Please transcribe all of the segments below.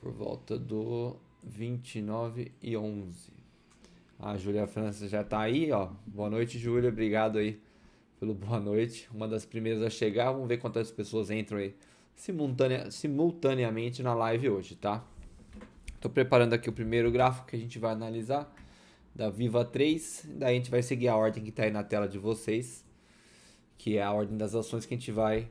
por volta do 29h11. A Júlia França já tá aí, ó. Boa noite, Júlia. Obrigado aí pelo boa noite. Uma das primeiras a chegar. Vamos ver quantas pessoas entram aí simultaneamente na live hoje, tá? Tô preparando aqui o primeiro gráfico que a gente vai analisar da Viva 3. Daí a gente vai seguir a ordem que tá aí na tela de vocês, que é a ordem das ações que a gente vai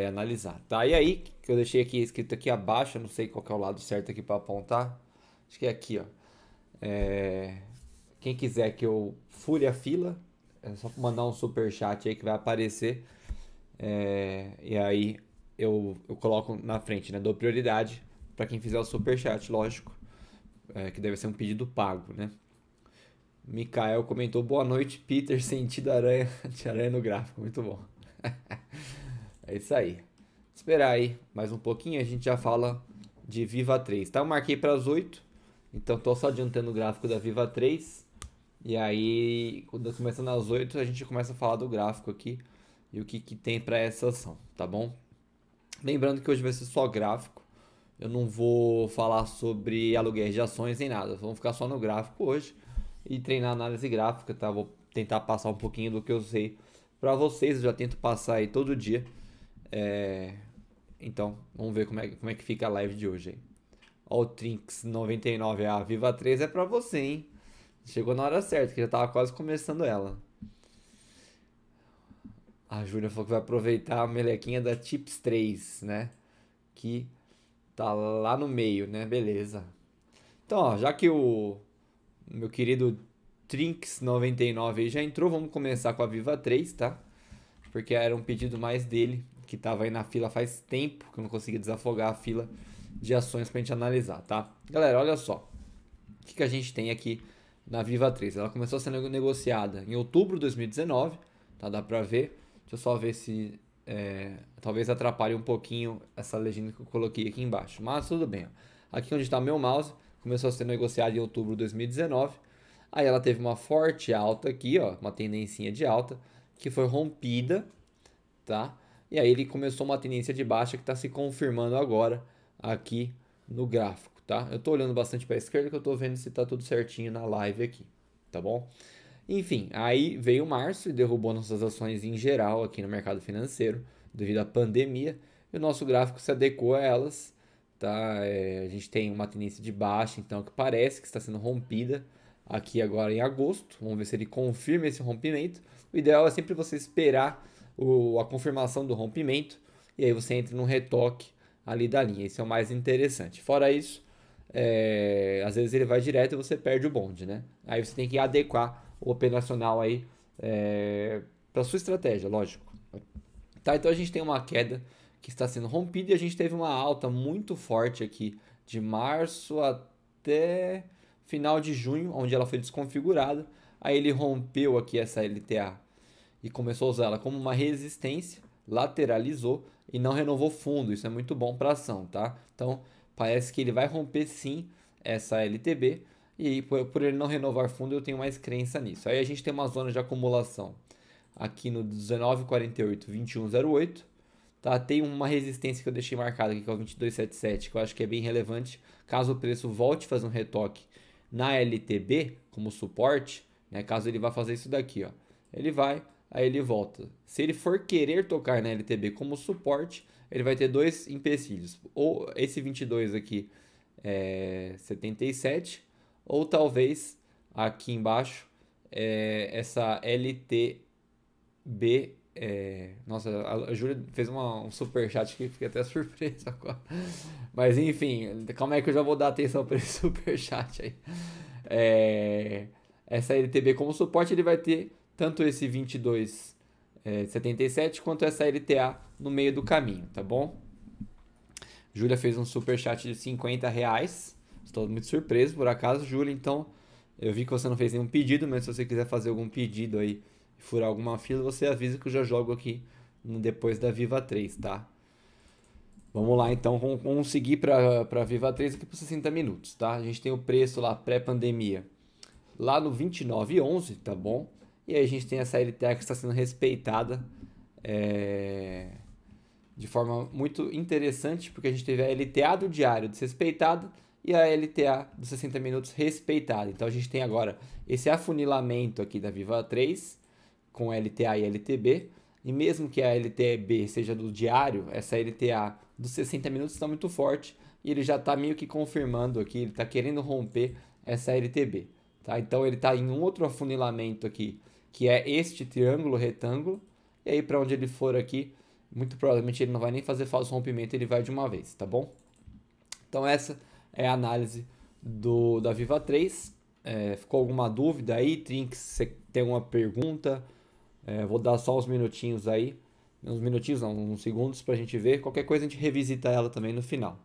analisar, tá? E aí, que eu deixei aqui escrito aqui abaixo, eu não sei qual que é o lado certo aqui para apontar. Acho que é aqui, ó. Quem quiser que eu fure a fila, é só mandar um super chat aí que vai aparecer. E aí eu coloco na frente, né? Dou prioridade para quem fizer o super chat, lógico. Que deve ser um pedido pago, né? Mikael comentou: boa noite, Peter. Sentido aranha de aranha no gráfico. Muito bom. É isso aí. Esperar aí mais um pouquinho, a gente já fala de Viva 3, tá? Eu marquei para as 8, então tô só adiantando o gráfico da Viva 3. E aí, quando começando às 8, a gente começa a falar do gráfico aqui e o que tem para essa ação, tá bom? Lembrando que hoje vai ser só gráfico. Eu não vou falar sobre aluguéis de ações nem nada. Vamos ficar só no gráfico hoje e treinar análise gráfica, tá? Vou tentar passar um pouquinho do que eu sei para vocês. Eu já tento passar aí todo dia. Então, vamos ver como é que fica a live de hoje aí. Ó, o Trinks 99, a Viva 3 é pra você, hein? Chegou na hora certa, que já tava quase começando ela. A Júlia falou que vai aproveitar a melequinha da Chips 3, né? Que tá lá no meio, né? Beleza. Então, ó, já que o meu querido Trinks 99 aí já entrou, vamos começar com a Viva 3, tá? Porque era um pedido mais dele, que tava aí na fila faz tempo, que eu não conseguia desafogar a fila de ações pra gente analisar, tá? Galera, olha só. O que a gente tem aqui na Viva 3? Ela começou a ser negociada em outubro de 2019, tá? Dá pra ver. Deixa eu só ver se talvez atrapalhe um pouquinho essa legenda que eu coloquei aqui embaixo. Mas tudo bem, ó. Aqui onde está o meu mouse, começou a ser negociada em outubro de 2019. Aí ela teve uma forte alta aqui, ó, uma tendencinha de alta, que foi rompida, tá? E aí ele começou uma tendência de baixa que está se confirmando agora aqui no gráfico, tá? Eu estou olhando bastante para a esquerda que eu estou vendo se está tudo certinho na live aqui, tá bom? Enfim, aí veio março e derrubou nossas ações em geral aqui no mercado financeiro devido à pandemia e o nosso gráfico se adequou a elas, tá? A gente tem uma tendência de baixa, então que parece que está sendo rompida aqui agora em agosto. Vamos ver se ele confirma esse rompimento. O ideal é sempre você esperar a confirmação do rompimento e aí você entra no retoque ali da linha. Isso é o mais interessante. Fora isso, às vezes ele vai direto e você perde o bonde, né? Aí você tem que adequar o operacional aí para sua estratégia, lógico. Tá, então a gente tem uma queda que está sendo rompida e a gente teve uma alta muito forte aqui de março até final de junho, onde ela foi desconfigurada. Aí ele rompeu aqui essa LTA e começou a usar ela como uma resistência, lateralizou e não renovou fundo. Isso é muito bom para a ação, tá? Então parece que ele vai romper sim essa LTB e por ele não renovar fundo eu tenho mais crença nisso. Aí a gente tem uma zona de acumulação aqui no 19,48, 21,08. Tá? Tem uma resistência que eu deixei marcada aqui que é o 22,77, que eu acho que é bem relevante. Caso o preço volte a fazer um retoque na LTB como suporte, né? Caso ele vá fazer isso daqui, ó. Ele vai, aí ele volta. Se ele for querer tocar na LTB como suporte, ele vai ter dois empecilhos. Ou esse 22 aqui é 77, ou talvez aqui embaixo essa LTB. Nossa, a Júlia fez um super chat que fiquei até surpreso agora. Mas enfim, calma aí que eu já vou dar atenção para esse super chat aí. Essa LTB como suporte ele vai ter tanto esse 22,77 quanto essa LTA no meio do caminho, tá bom? Júlia fez um super chat de R$ 50. Estou muito surpreso por acaso, Júlia. Então, eu vi que você não fez nenhum pedido, mas se você quiser fazer algum pedido aí e furar alguma fila, você avisa que eu já jogo aqui depois da Viva 3, tá? Vamos lá, então, vamos seguir para Viva 3 aqui por 60 minutos, tá? A gente tem o preço lá pré-pandemia lá no 29,11, tá bom? E aí a gente tem essa LTA que está sendo respeitada de forma muito interessante, porque a gente teve a LTA do diário desrespeitada e a LTA dos 60 minutos respeitada. Então a gente tem agora esse afunilamento aqui da Viva 3 com LTA e LTB. E mesmo que a LTB seja do diário, essa LTA dos 60 minutos está muito forte e ele já está meio que confirmando aqui, ele está querendo romper essa LTB. Tá? Então ele está em um outro afunilamento aqui, que é este triângulo retângulo. E aí para onde ele for aqui, muito provavelmente ele não vai nem fazer falso rompimento, ele vai de uma vez, tá bom? Então essa é a análise da Viva 3. Ficou alguma dúvida aí, Trinks? Você tem alguma pergunta? Vou dar só uns minutinhos aí. Uns minutinhos não, uns segundos pra gente ver. Qualquer coisa a gente revisita ela também no final.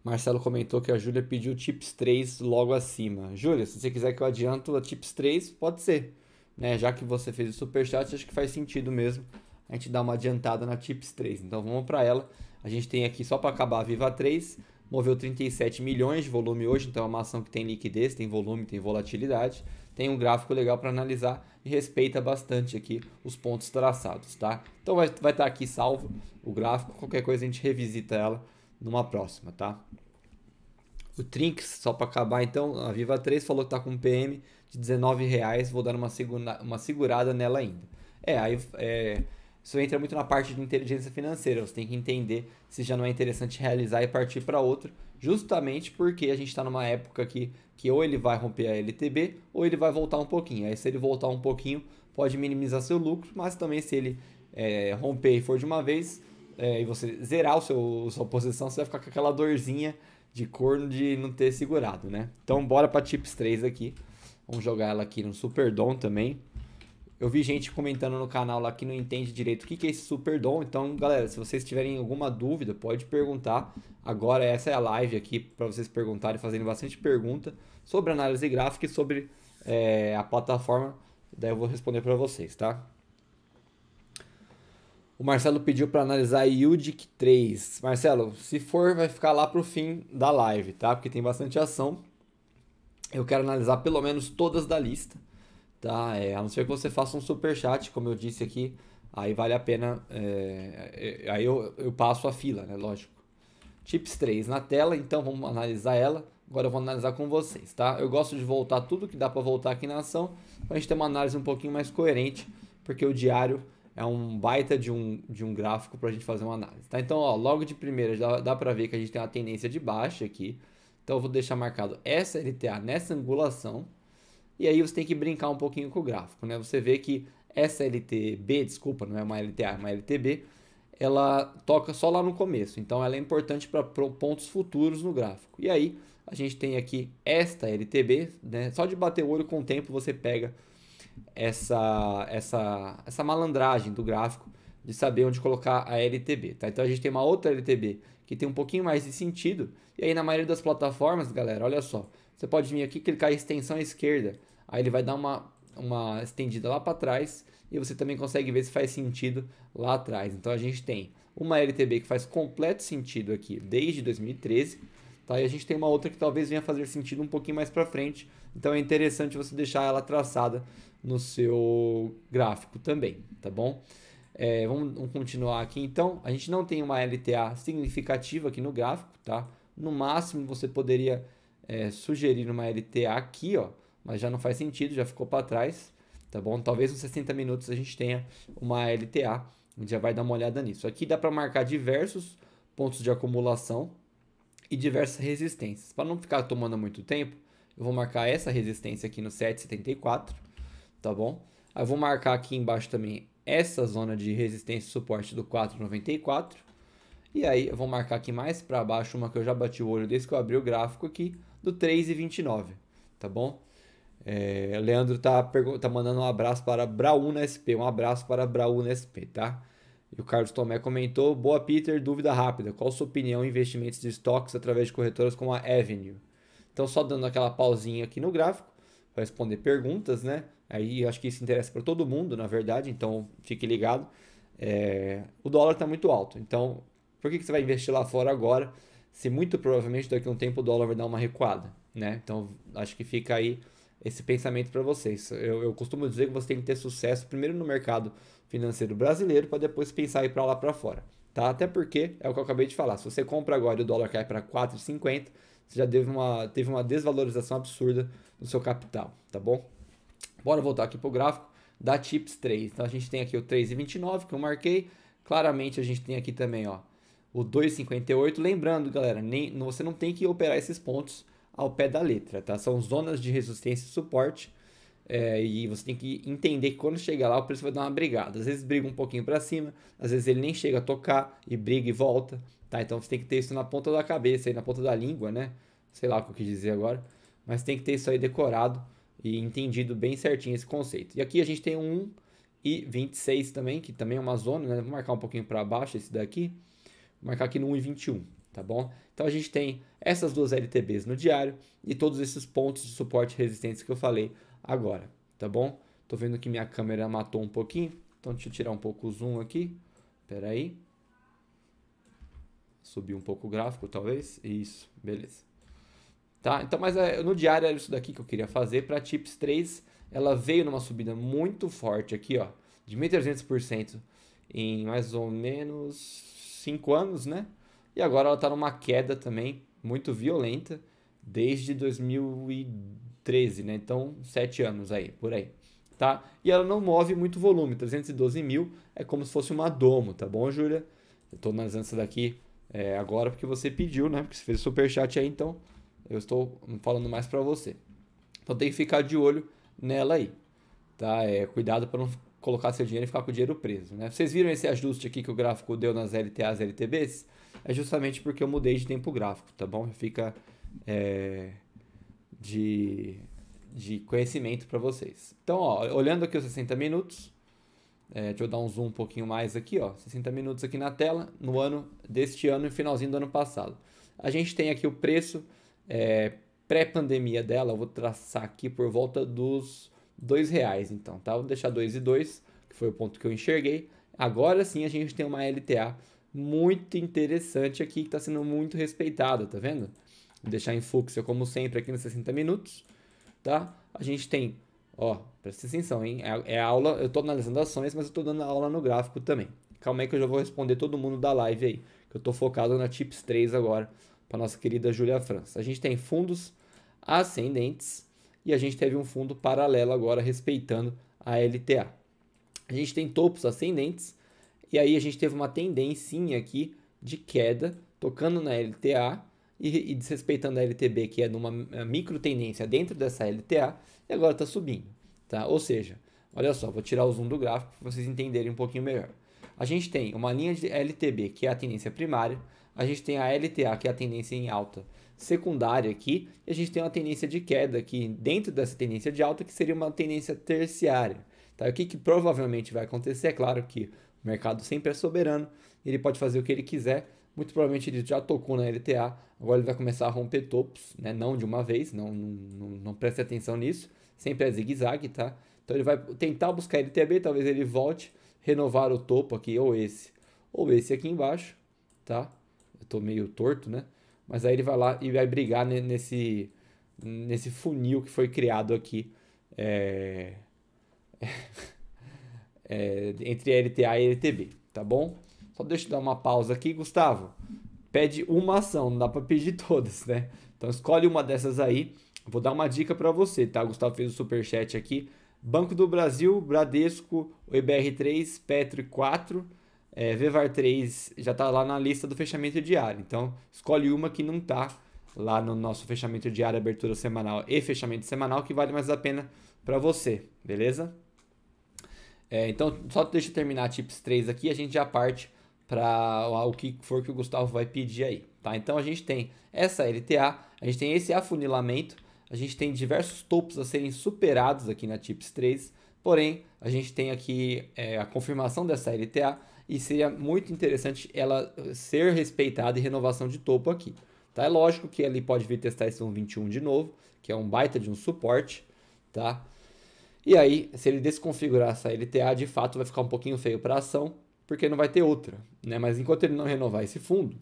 Marcelo comentou que a Júlia pediu Tips 3 logo acima. Júlia, se você quiser que eu adianto a Tips 3, pode ser. Né? Já que você fez o superchat, acho que faz sentido mesmo a gente dar uma adiantada na Tips 3. Então vamos para ela. A gente tem aqui, só para acabar, a Viva 3. Moveu 37 milhões de volume hoje, então é uma ação que tem liquidez, tem volume, tem volatilidade. Tem um gráfico legal para analisar e respeita bastante aqui os pontos traçados, tá? Então vai estar aqui salvo o gráfico, qualquer coisa a gente revisita ela numa próxima, tá? O Trinks, só para acabar então, a Viva 3 falou que tá com um PM de R$19, vou dar uma segurada nela ainda. Isso entra muito na parte de inteligência financeira, você tem que entender se já não é interessante realizar e partir para outro, justamente porque a gente está numa época aqui que ou ele vai romper a LTB ou ele vai voltar um pouquinho. Aí se ele voltar um pouquinho, pode minimizar seu lucro, mas também se ele romper e for de uma vez, e você zerar sua posição, você vai ficar com aquela dorzinha de corno de não ter segurado, né? Então bora para Tips 3 aqui. Vamos jogar ela aqui no Superdom também. Eu vi gente comentando no canal lá que não entende direito o que é esse Superdom. Então, galera, se vocês tiverem alguma dúvida, pode perguntar. Agora essa é a live aqui para vocês perguntarem, fazendo bastante pergunta sobre análise gráfica e sobre a plataforma. Daí eu vou responder para vocês, tá? O Marcelo pediu para analisar a Yudic 3. Marcelo, se for, vai ficar lá pro fim da live, tá? Porque tem bastante ação. Eu quero analisar pelo menos todas da lista, tá? A não ser que você faça um super chat, como eu disse aqui, aí vale a pena. Aí eu passo a fila, né? Lógico. Tips 3 na tela, então vamos analisar ela. Agora eu vou analisar com vocês, tá? Eu gosto de voltar tudo que dá para voltar aqui na ação, pra gente ter uma análise um pouquinho mais coerente, porque o diário é um baita de um gráfico para a gente fazer uma análise, tá? Então, ó, logo de primeira já dá para ver que a gente tem uma tendência de baixa aqui. Então, eu vou deixar marcado essa LTA nessa angulação. E aí você tem que brincar um pouquinho com o gráfico, né? Você vê que essa LTB, desculpa, não é uma LTA, é uma LTB, ela toca só lá no começo. Então, ela é importante para pontos futuros no gráfico. E aí, a gente tem aqui esta LTB, né? Só de bater o olho com o tempo, você pega essa malandragem do gráfico de saber onde colocar a LTB, tá? Então a gente tem uma outra LTB que tem um pouquinho mais de sentido, e aí na maioria das plataformas, galera, olha só, você pode vir aqui clicar em extensão à esquerda, aí ele vai dar uma estendida lá para trás, e você também consegue ver se faz sentido lá atrás. Então a gente tem uma LTB que faz completo sentido aqui desde 2013, tá? E a gente tem uma outra que talvez venha fazer sentido um pouquinho mais para frente, então é interessante você deixar ela traçada no seu gráfico também, tá bom? Vamos continuar aqui então. A gente não tem uma LTA significativa aqui no gráfico, tá? No máximo você poderia sugerir uma LTA aqui, ó, mas já não faz sentido, já ficou para trás, tá bom? Talvez nos 60 minutos a gente tenha uma LTA, a gente já vai dar uma olhada nisso. Aqui dá para marcar diversos pontos de acumulação e diversas resistências. Para não ficar tomando muito tempo, eu vou marcar essa resistência aqui no 7,74, tá bom? Aí eu vou marcar aqui embaixo também essa zona de resistência e suporte do 4,94. E aí eu vou marcar aqui mais para baixo uma que eu já bati o olho desde que eu abri o gráfico aqui, do 3,29, tá bom? Leandro tá mandando um abraço para Brauna SP, um abraço para Brauna SP, tá? E o Carlos Tomé comentou: boa, Peter, dúvida rápida, qual a sua opinião em investimentos de estoques através de corretoras como a Avenue? Então só dando aquela pausinha aqui no gráfico para responder perguntas, né? Aí eu acho que isso interessa para todo mundo, na verdade, então fique ligado. O dólar está muito alto, então por que você vai investir lá fora agora, se muito provavelmente daqui a um tempo o dólar vai dar uma recuada, né? Então acho que fica aí esse pensamento para vocês. Eu costumo dizer que você tem que ter sucesso primeiro no mercado financeiro brasileiro para depois pensar em ir para lá para fora. Tá? Até porque, é o que eu acabei de falar, se você compra agora e o dólar cai para 4,50, você já teve uma desvalorização absurda no seu capital, tá bom? Bora voltar aqui para o gráfico da TIPS 3. Então a gente tem aqui o 3,29 que eu marquei. Claramente a gente tem aqui também, ó, o 2,58. Lembrando, galera, você não tem que operar esses pontos ao pé da letra, tá? São zonas de resistência e suporte. E você tem que entender que quando chegar lá o preço vai dar uma brigada. Às vezes briga um pouquinho para cima, às vezes ele nem chega a tocar e briga e volta, tá? Então você tem que ter isso na ponta da cabeça e na ponta da língua, né? Sei lá o que eu quis dizer agora, mas tem que ter isso aí decorado e entendido bem certinho esse conceito. E aqui a gente tem um 1,26 também, que também é uma zona, né? Vou marcar um pouquinho para baixo esse daqui. Vou marcar aqui no 1,21, tá bom? Então a gente tem essas duas LTBs no diário e todos esses pontos de suporte e resistência que eu falei agora, tá bom? Tô vendo que minha câmera matou um pouquinho, então deixa eu tirar um pouco o zoom aqui. Pera aí. Subir um pouco o gráfico, talvez. Isso, beleza. Tá? Então, mas no diário era isso daqui que eu queria fazer. Para a TIPS 3, ela veio numa subida muito forte aqui, ó, de 1.300% em mais ou menos 5 anos, né? E agora ela está numa queda também muito violenta desde 2013, né? Então, 7 anos aí, por aí, tá? E ela não move muito volume, 312 mil é como se fosse uma domo, tá bom, Júlia? Eu estou analisando essa daqui agora porque você pediu, né? Porque você fez o superchat aí, então eu estou falando mais para você. Então tem que ficar de olho nela aí, tá? Cuidado para não colocar seu dinheiro e ficar com o dinheiro preso, né? Vocês viram esse ajuste aqui que o gráfico deu nas LTAs e LTBs? É justamente porque eu mudei de tempo gráfico, tá bom? Fica de conhecimento para vocês. Então, ó, olhando aqui os 60 minutos, deixa eu dar um zoom um pouquinho mais aqui, ó, 60 minutos aqui na tela, no ano deste ano e finalzinho do ano passado. A gente tem aqui o preço pré-pandemia dela, eu vou traçar aqui por volta dos R$ 2, então, tá? Vou deixar 2,02, que foi o ponto que eu enxerguei. Agora sim a gente tem uma LTA muito interessante aqui, que está sendo muito respeitada, tá vendo? Vou deixar em fúcsia, como sempre, aqui nos 60 minutos, tá? A gente tem, ó, presta atenção, hein? Aula, eu estou analisando ações, mas eu estou dando aula no gráfico também. Calma aí que eu já vou responder todo mundo da live aí, que eu estou focado na TIPS 3 agora, para nossa querida Júlia França. A gente tem fundos ascendentes e a gente teve um fundo paralelo agora respeitando a LTA. A gente tem topos ascendentes e aí a gente teve uma tendência aqui de queda, tocando na LTA e desrespeitando a LTB, que é numa micro tendência dentro dessa LTA, e agora está subindo, tá? Ou seja, olha só, vou tirar o zoom do gráfico para vocês entenderem um pouquinho melhor. A gente tem uma linha de LTB, que é a tendência primária, a gente tem a LTA, que é a tendência em alta secundária aqui, e a gente tem uma tendência de queda aqui dentro dessa tendência de alta, que seria uma tendência terciária. Tá? O que provavelmente vai acontecer? É claro que o mercado sempre é soberano, ele pode fazer o que ele quiser, muito provavelmente ele já tocou na LTA, agora ele vai começar a romper topos, né? Não de uma vez, não preste atenção nisso, sempre é zigue-zague, tá? Então ele vai tentar buscar LTB, talvez ele volte, renovar o topo aqui, ou esse aqui embaixo, tá? Eu tô meio torto, né? Mas aí ele vai lá e vai brigar nesse funil que foi criado aqui entre LTA e LTB, tá bom? Só deixa eu dar uma pausa aqui, Gustavo. Pede uma ação, não dá para pedir todas, né? Então escolhe uma dessas aí. Vou dar uma dica para você, tá? O Gustavo fez o superchat aqui. Banco do Brasil, Bradesco, EBR3, Petro 4, Vevar 3 já está lá na lista do fechamento diário. Então escolhe uma que não está lá no nosso fechamento diário, abertura semanal e fechamento semanal, que vale mais a pena para você, beleza? Então só deixa eu terminar a TIPS 3 aqui, a gente já parte para o que for que o Gustavo vai pedir aí, tá? Então a gente tem essa LTA, a gente tem esse afunilamento, a gente tem diversos topos a serem superados aqui na TIPS 3, porém a gente tem aqui a confirmação dessa LTA e seria muito interessante ela ser respeitada e renovação de topo aqui, tá? É lógico que ele pode vir testar esse 1,21 de novo, que é um baita de um suporte, tá? E aí, se ele desconfigurar essa LTA, de fato vai ficar um pouquinho feio para a ação, porque não vai ter outra, né? Mas enquanto ele não renovar esse fundo,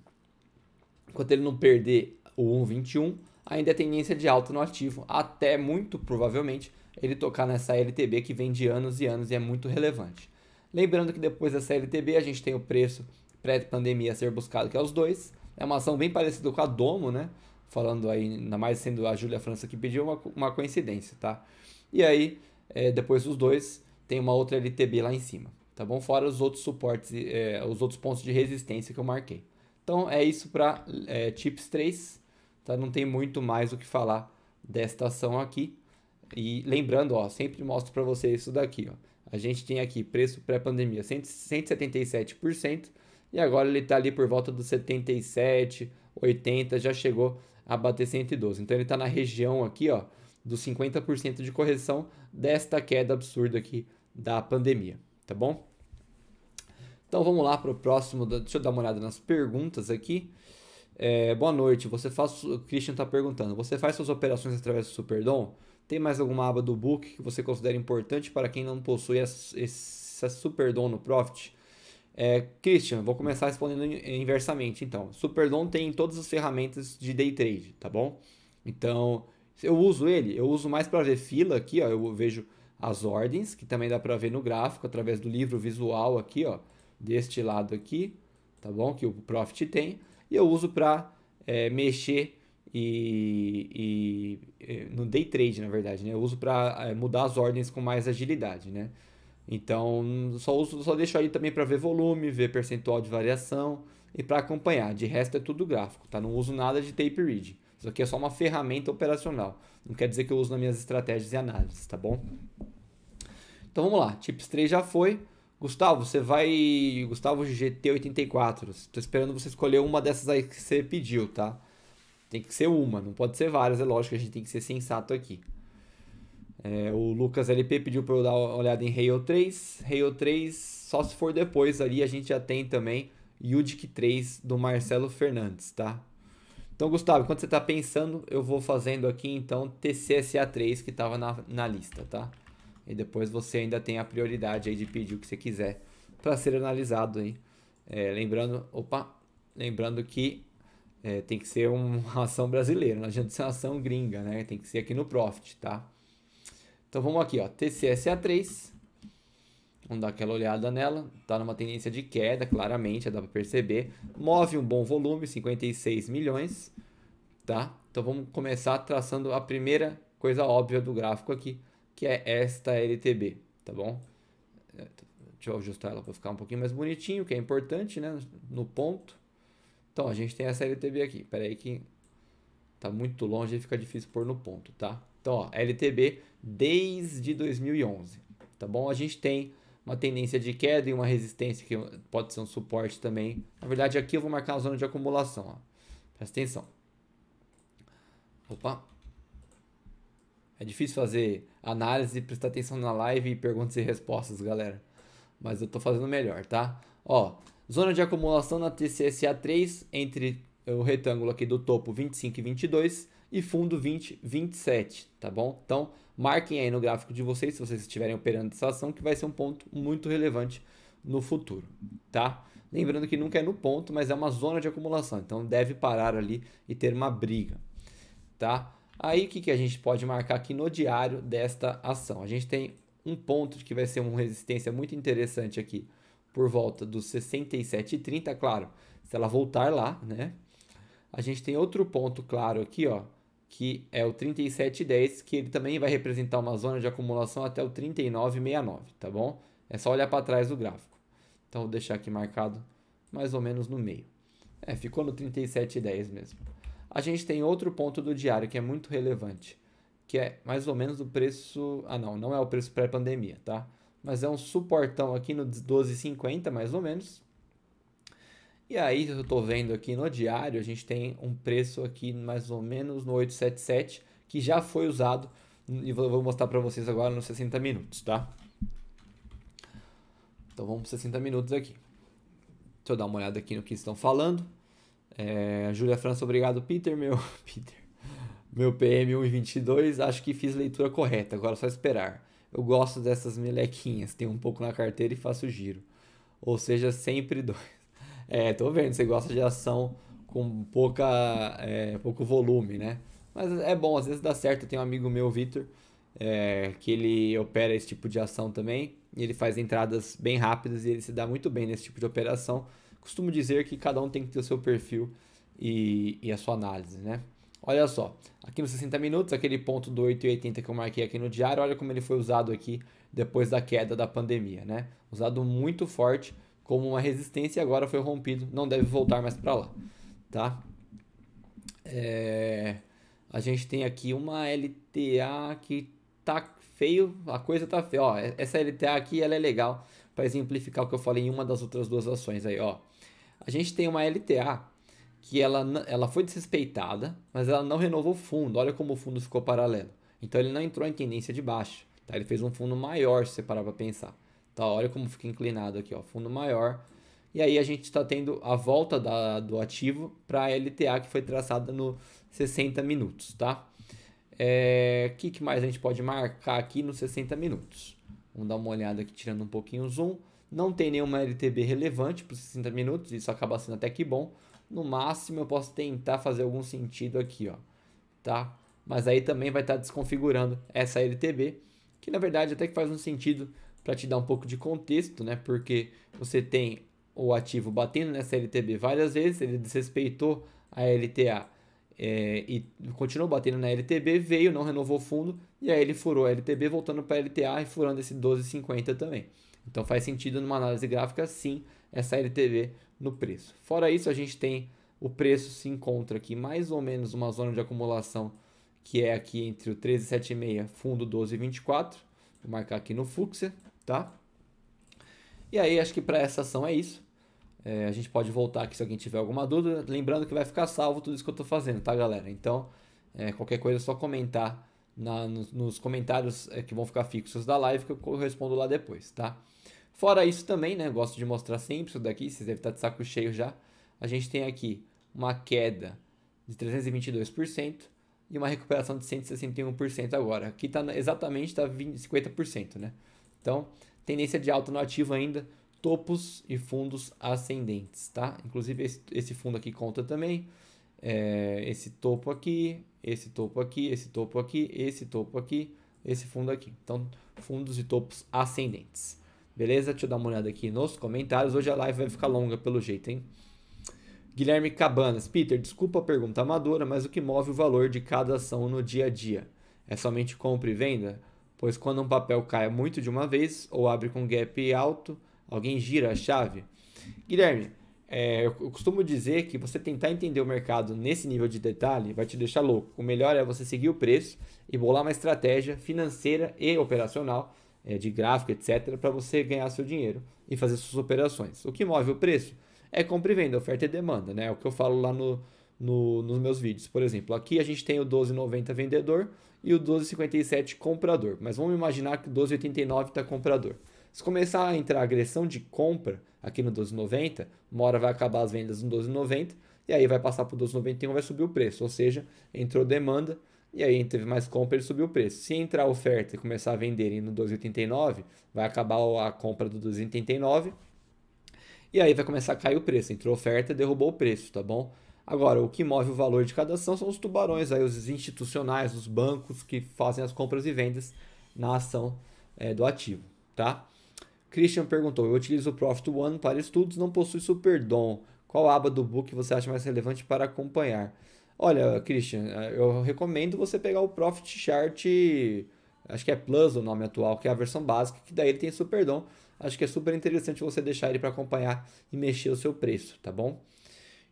enquanto ele não perder o 1,21, ainda é tendência de alta no ativo, até muito provavelmente ele tocar nessa LTB que vem de anos e anos e é muito relevante. Lembrando que depois dessa LTB a gente tem o preço pré-pandemia a ser buscado, que é os dois. É uma ação bem parecida com a Domo, né? Falando aí, ainda mais sendo a Júlia França que pediu, uma coincidência, tá? E aí, depois dos dois, tem uma outra LTB lá em cima, tá bom? Fora os outros suportes, os outros pontos de resistência que eu marquei. Então é isso para Chips 3, tá? Não tem muito mais o que falar desta ação aqui. E lembrando, ó, sempre mostro para você isso daqui, ó. A gente tem aqui preço pré-pandemia 177%, e agora ele está ali por volta dos 77, 80, já chegou a bater 112. Então ele está na região aqui, ó, dos 50% de correção desta queda absurda aqui da pandemia, tá bom? Então vamos lá para o próximo, deixa eu dar uma olhada nas perguntas aqui. Boa noite, o Christian está perguntando, você faz suas operações através do Superdom? Tem mais alguma aba do book que você considera importante para quem não possui essa Superdom no Profit? Christian, vou começar respondendo inversamente. Então, Superdom tem todas as ferramentas de day trade, tá bom? Então, eu uso mais para ver fila aqui, ó, eu vejo as ordens, que também dá para ver no gráfico, através do livro visual aqui, ó, deste lado aqui, tá bom? Que o Profit tem. E eu uso para mexer no day trade, na verdade, né? Eu uso para mudar as ordens com mais agilidade, né? Então, só deixo aí também para ver volume, ver percentual de variação e para acompanhar. De resto é tudo gráfico, tá? Não uso nada de tape reading. Isso aqui é só uma ferramenta operacional. Não quer dizer que eu uso nas minhas estratégias e análises, tá bom? Então vamos lá, Chips 3 já foi. Gustavo, Gustavo GT84. Estou esperando você escolher uma dessas aí que você pediu, tá? Tem que ser uma, não pode ser várias, é lógico, a gente tem que ser sensato aqui. O Lucas LP pediu para eu dar uma olhada em Rail 3. Rail 3, só se for depois ali, a gente já tem também UDIC 3 do Marcelo Fernandes, tá? Então, Gustavo, quando você está pensando, eu vou fazendo aqui então TCSA 3 que estava na lista, tá? E depois você ainda tem a prioridade aí de pedir o que você quiser para ser analisado aí. Lembrando que tem que ser uma ação brasileira, não adianta ser uma ação gringa, né? Tem que ser aqui no Profit, tá? Então vamos aqui, ó, TCSA3. Vamos dar aquela olhada nela. Tá numa tendência de queda, claramente, dá para perceber. Move um bom volume, 56 milhões, tá? Então vamos começar traçando a primeira coisa óbvia do gráfico aqui, que é esta LTB, tá bom? Deixa eu ajustar ela para ficar um pouquinho mais bonitinho, que é importante, né? No ponto. Então a gente tem essa LTB aqui. Espera aí que tá muito longe e fica difícil pôr no ponto, tá? Então, ó, LTB desde 2011, tá bom? A gente tem uma tendência de queda e uma resistência que pode ser um suporte também. Na verdade, aqui eu vou marcar a zona de acumulação, ó. Presta atenção. Opa. É difícil fazer análise e prestar atenção na live e perguntas e respostas, galera. Mas eu tô fazendo melhor, tá? Ó, zona de acumulação na TCSA 3 entre o retângulo aqui do topo 25 e 22 e fundo 20, 27, tá bom? Então, marquem aí no gráfico de vocês, se vocês estiverem operando essa ação, que vai ser um ponto muito relevante no futuro, tá? Lembrando que nunca é no ponto, mas é uma zona de acumulação, então deve parar ali e ter uma briga, tá? Aí, o que a gente pode marcar aqui no diário desta ação? A gente tem um ponto que vai ser uma resistência muito interessante aqui, por volta dos 67,30, claro, se ela voltar lá, né? A gente tem outro ponto claro aqui, ó, que é o 37,10, que ele também vai representar uma zona de acumulação até o 39,69, tá bom? É só olhar para trás do gráfico. Então, vou deixar aqui marcado mais ou menos no meio. Ficou no 37,10 mesmo. A gente tem outro ponto do diário que é muito relevante, que é mais ou menos o preço... não é o preço pré-pandemia, tá? Mas é um suportão aqui no 12,50, mais ou menos. E aí, eu estou vendo aqui no diário, a gente tem um preço aqui mais ou menos no 877, que já foi usado, e vou mostrar para vocês agora nos 60 minutos, tá? Então vamos para 60 minutos aqui. Deixa eu dar uma olhada aqui no que estão falando. Júlia França, obrigado, Peter, meu PM 1,22, acho que fiz leitura correta, agora é só esperar. Eu gosto dessas melequinhas, tenho um pouco na carteira e faço giro. Ou seja, sempre dois. Tô vendo, você gosta de ação com pouco volume, né? Mas é bom, às vezes dá certo. Eu tenho um amigo meu, Vitor, que ele opera esse tipo de ação também. E ele faz entradas bem rápidas e ele se dá muito bem nesse tipo de operação. Costumo dizer que cada um tem que ter o seu perfil e a sua análise, né? Olha só, aqui nos 60 minutos, aquele ponto do 8,80 que eu marquei aqui no diário, olha como ele foi usado aqui depois da queda da pandemia, né? Usado muito forte como uma resistência e agora foi rompido, não deve voltar mais para lá, tá? É, a gente tem aqui uma LTA que tá feio, a coisa tá feia. Ó, essa LTA aqui ela é legal para exemplificar o que eu falei em uma das outras duas ações aí, ó. A gente tem uma LTA que ela foi desrespeitada, mas ela não renovou o fundo. Olha como o fundo ficou paralelo. Então ele não entrou em tendência de baixa, tá? Ele fez um fundo maior, se você parar para pensar. Tá? Olha como fica inclinado aqui, ó, fundo maior. E aí a gente está tendo a volta do ativo para a LTA que foi traçada no 60 minutos, tá? Que mais a gente pode marcar aqui nos 60 minutos? Vamos dar uma olhada aqui, tirando um pouquinho o zoom. Não tem nenhuma LTB relevante para os 60 minutos, isso acaba sendo até que bom. No máximo eu posso tentar fazer algum sentido aqui, ó, tá? Mas aí também vai estar desconfigurando essa LTB, que na verdade até que faz um sentido para te dar um pouco de contexto, né? Porque você tem o ativo batendo nessa LTB várias vezes, ele desrespeitou a LTA e continuou batendo na LTB, veio, não renovou o fundo, e aí ele furou a LTB voltando para a LTA e furando esse 12,50 também. Então faz sentido numa análise gráfica sim essa LTV no preço. Fora isso, a gente tem o preço se encontra aqui mais ou menos uma zona de acumulação que é aqui entre o 13,76 fundo 12,24. Vou marcar aqui no Fuxia, tá? E aí acho que para essa ação é isso. A gente pode voltar aqui se alguém tiver alguma dúvida. Lembrando que vai ficar salvo tudo isso que eu estou fazendo, tá, galera? Então, qualquer coisa é só comentar nos comentários que vão ficar fixos da live que eu respondo lá depois, tá? Fora isso também, né? Gosto de mostrar sempre isso daqui, vocês devem estar de saco cheio já. A gente tem aqui uma queda de 322% e uma recuperação de 161% agora. Aqui está exatamente 50%, né? Então, tendência de alta no ativo ainda, topos e fundos ascendentes, tá? Inclusive esse fundo aqui conta também. Esse topo aqui, esse topo aqui, esse topo aqui, esse topo aqui, esse fundo aqui. Então, fundos e topos ascendentes. Beleza? Deixa eu dar uma olhada aqui nos comentários. Hoje a live vai ficar longa pelo jeito, hein? Guilherme Cabanas. Peter, desculpa a pergunta amadora, mas o que move o valor de cada ação no dia a dia? É somente compra e venda? Pois quando um papel cai muito de uma vez ou abre com gap alto, alguém gira a chave? Guilherme, eu costumo dizer que você tentar entender o mercado nesse nível de detalhe vai te deixar louco. O melhor é você seguir o preço e bolar uma estratégia financeira e operacional de gráfico, etc., para você ganhar seu dinheiro e fazer suas operações. O que move o preço é compra e venda, oferta e demanda, né? É o que eu falo lá nos meus vídeos. Por exemplo, aqui a gente tem o 12,90 vendedor e o 12,57 comprador. Mas vamos imaginar que o 12,89 está comprador. Se começar a entrar agressão de compra aqui no 12,90, uma hora vai acabar as vendas no 12,90 e aí vai passar para o 12,91 e vai subir o preço. Ou seja, entrou demanda e aí teve mais compra, ele subiu o preço. Se entrar oferta e começar a venderem no 12,89, vai acabar a compra do 12,89 e aí vai começar a cair o preço. Entrou oferta, derrubou o preço, tá bom? Agora, o que move o valor de cada ação são os tubarões, aí, os institucionais, os bancos que fazem as compras e vendas na ação do ativo, tá? Christian perguntou, eu utilizo o Profit One para estudos, não possui Superdom. Qual aba do book você acha mais relevante para acompanhar? Olha, Christian, eu recomendo você pegar o Profit Chart, acho que é Plus o nome atual, que é a versão básica, que daí ele tem Superdom. Acho que é super interessante você deixar ele para acompanhar e mexer o seu preço, tá bom?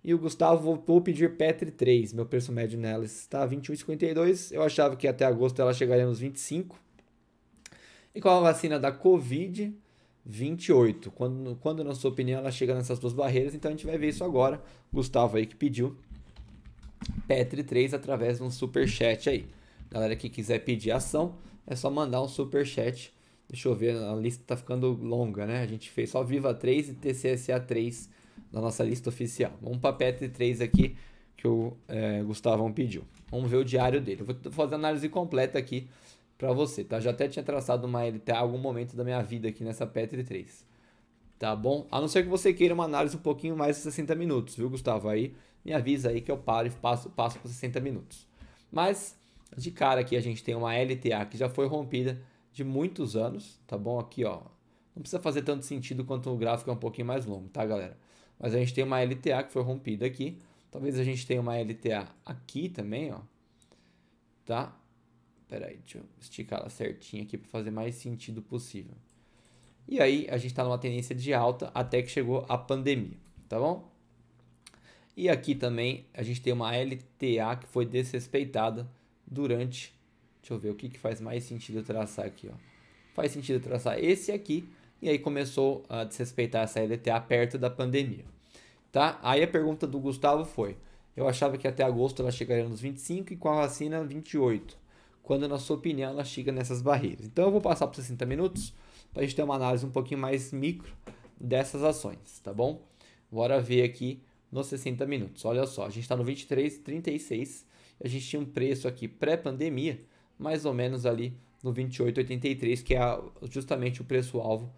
E o Gustavo, vou pedir Petri 3, meu preço médio nela está 21,52. Eu achava que até agosto ela chegaria nos 25. E com a vacina da Covid, 28. Quando na sua opinião ela chega nessas duas barreiras, então a gente vai ver isso agora. Gustavo aí que pediu Petri 3 através de um super chat aí. Galera que quiser pedir ação, é só mandar um super chat. Deixa eu ver, a lista tá ficando longa, né? A gente fez só Viva 3 e TCSA 3 na nossa lista oficial. Vamos para Petri 3 aqui que o Gustavão pediu. Vamos ver o diário dele. Eu vou fazer a análise completa aqui para você, tá? Já até tinha traçado uma LTA em algum momento da minha vida aqui nessa Petri 3. Tá bom? A não ser que você queira uma análise um pouquinho mais de 60 minutos, viu, Gustavo? Aí me avisa aí que eu paro e passo por 60 minutos. Mas, de cara aqui, a gente tem uma LTA que já foi rompida de muitos anos, tá bom? Aqui, ó, não precisa fazer tanto sentido quanto o gráfico é um pouquinho mais longo, tá, galera? Mas a gente tem uma LTA que foi rompida aqui. Talvez a gente tenha uma LTA aqui também, ó. Tá? Pera aí, deixa eu esticar ela certinho aqui para fazer mais sentido possível. E aí, a gente está numa tendência de alta até que chegou a pandemia, tá bom? E aqui também a gente tem uma LTA que foi desrespeitada durante... Deixa eu ver o que faz mais sentido traçar aqui, ó. Faz sentido traçar esse aqui, e aí começou a desrespeitar essa LTA perto da pandemia, tá? Aí a pergunta do Gustavo foi: eu achava que até agosto ela chegaria nos 25 e com a vacina 28. Quando, na sua opinião, ela chega nessas barreiras? Então eu vou passar por 60 minutos para a gente ter uma análise um pouquinho mais micro dessas ações, tá bom? Bora ver aqui nos 60 minutos. Olha só, a gente está no 23,36 e a gente tinha um preço aqui pré-pandemia, mais ou menos ali no 28,83, que é justamente o preço-alvo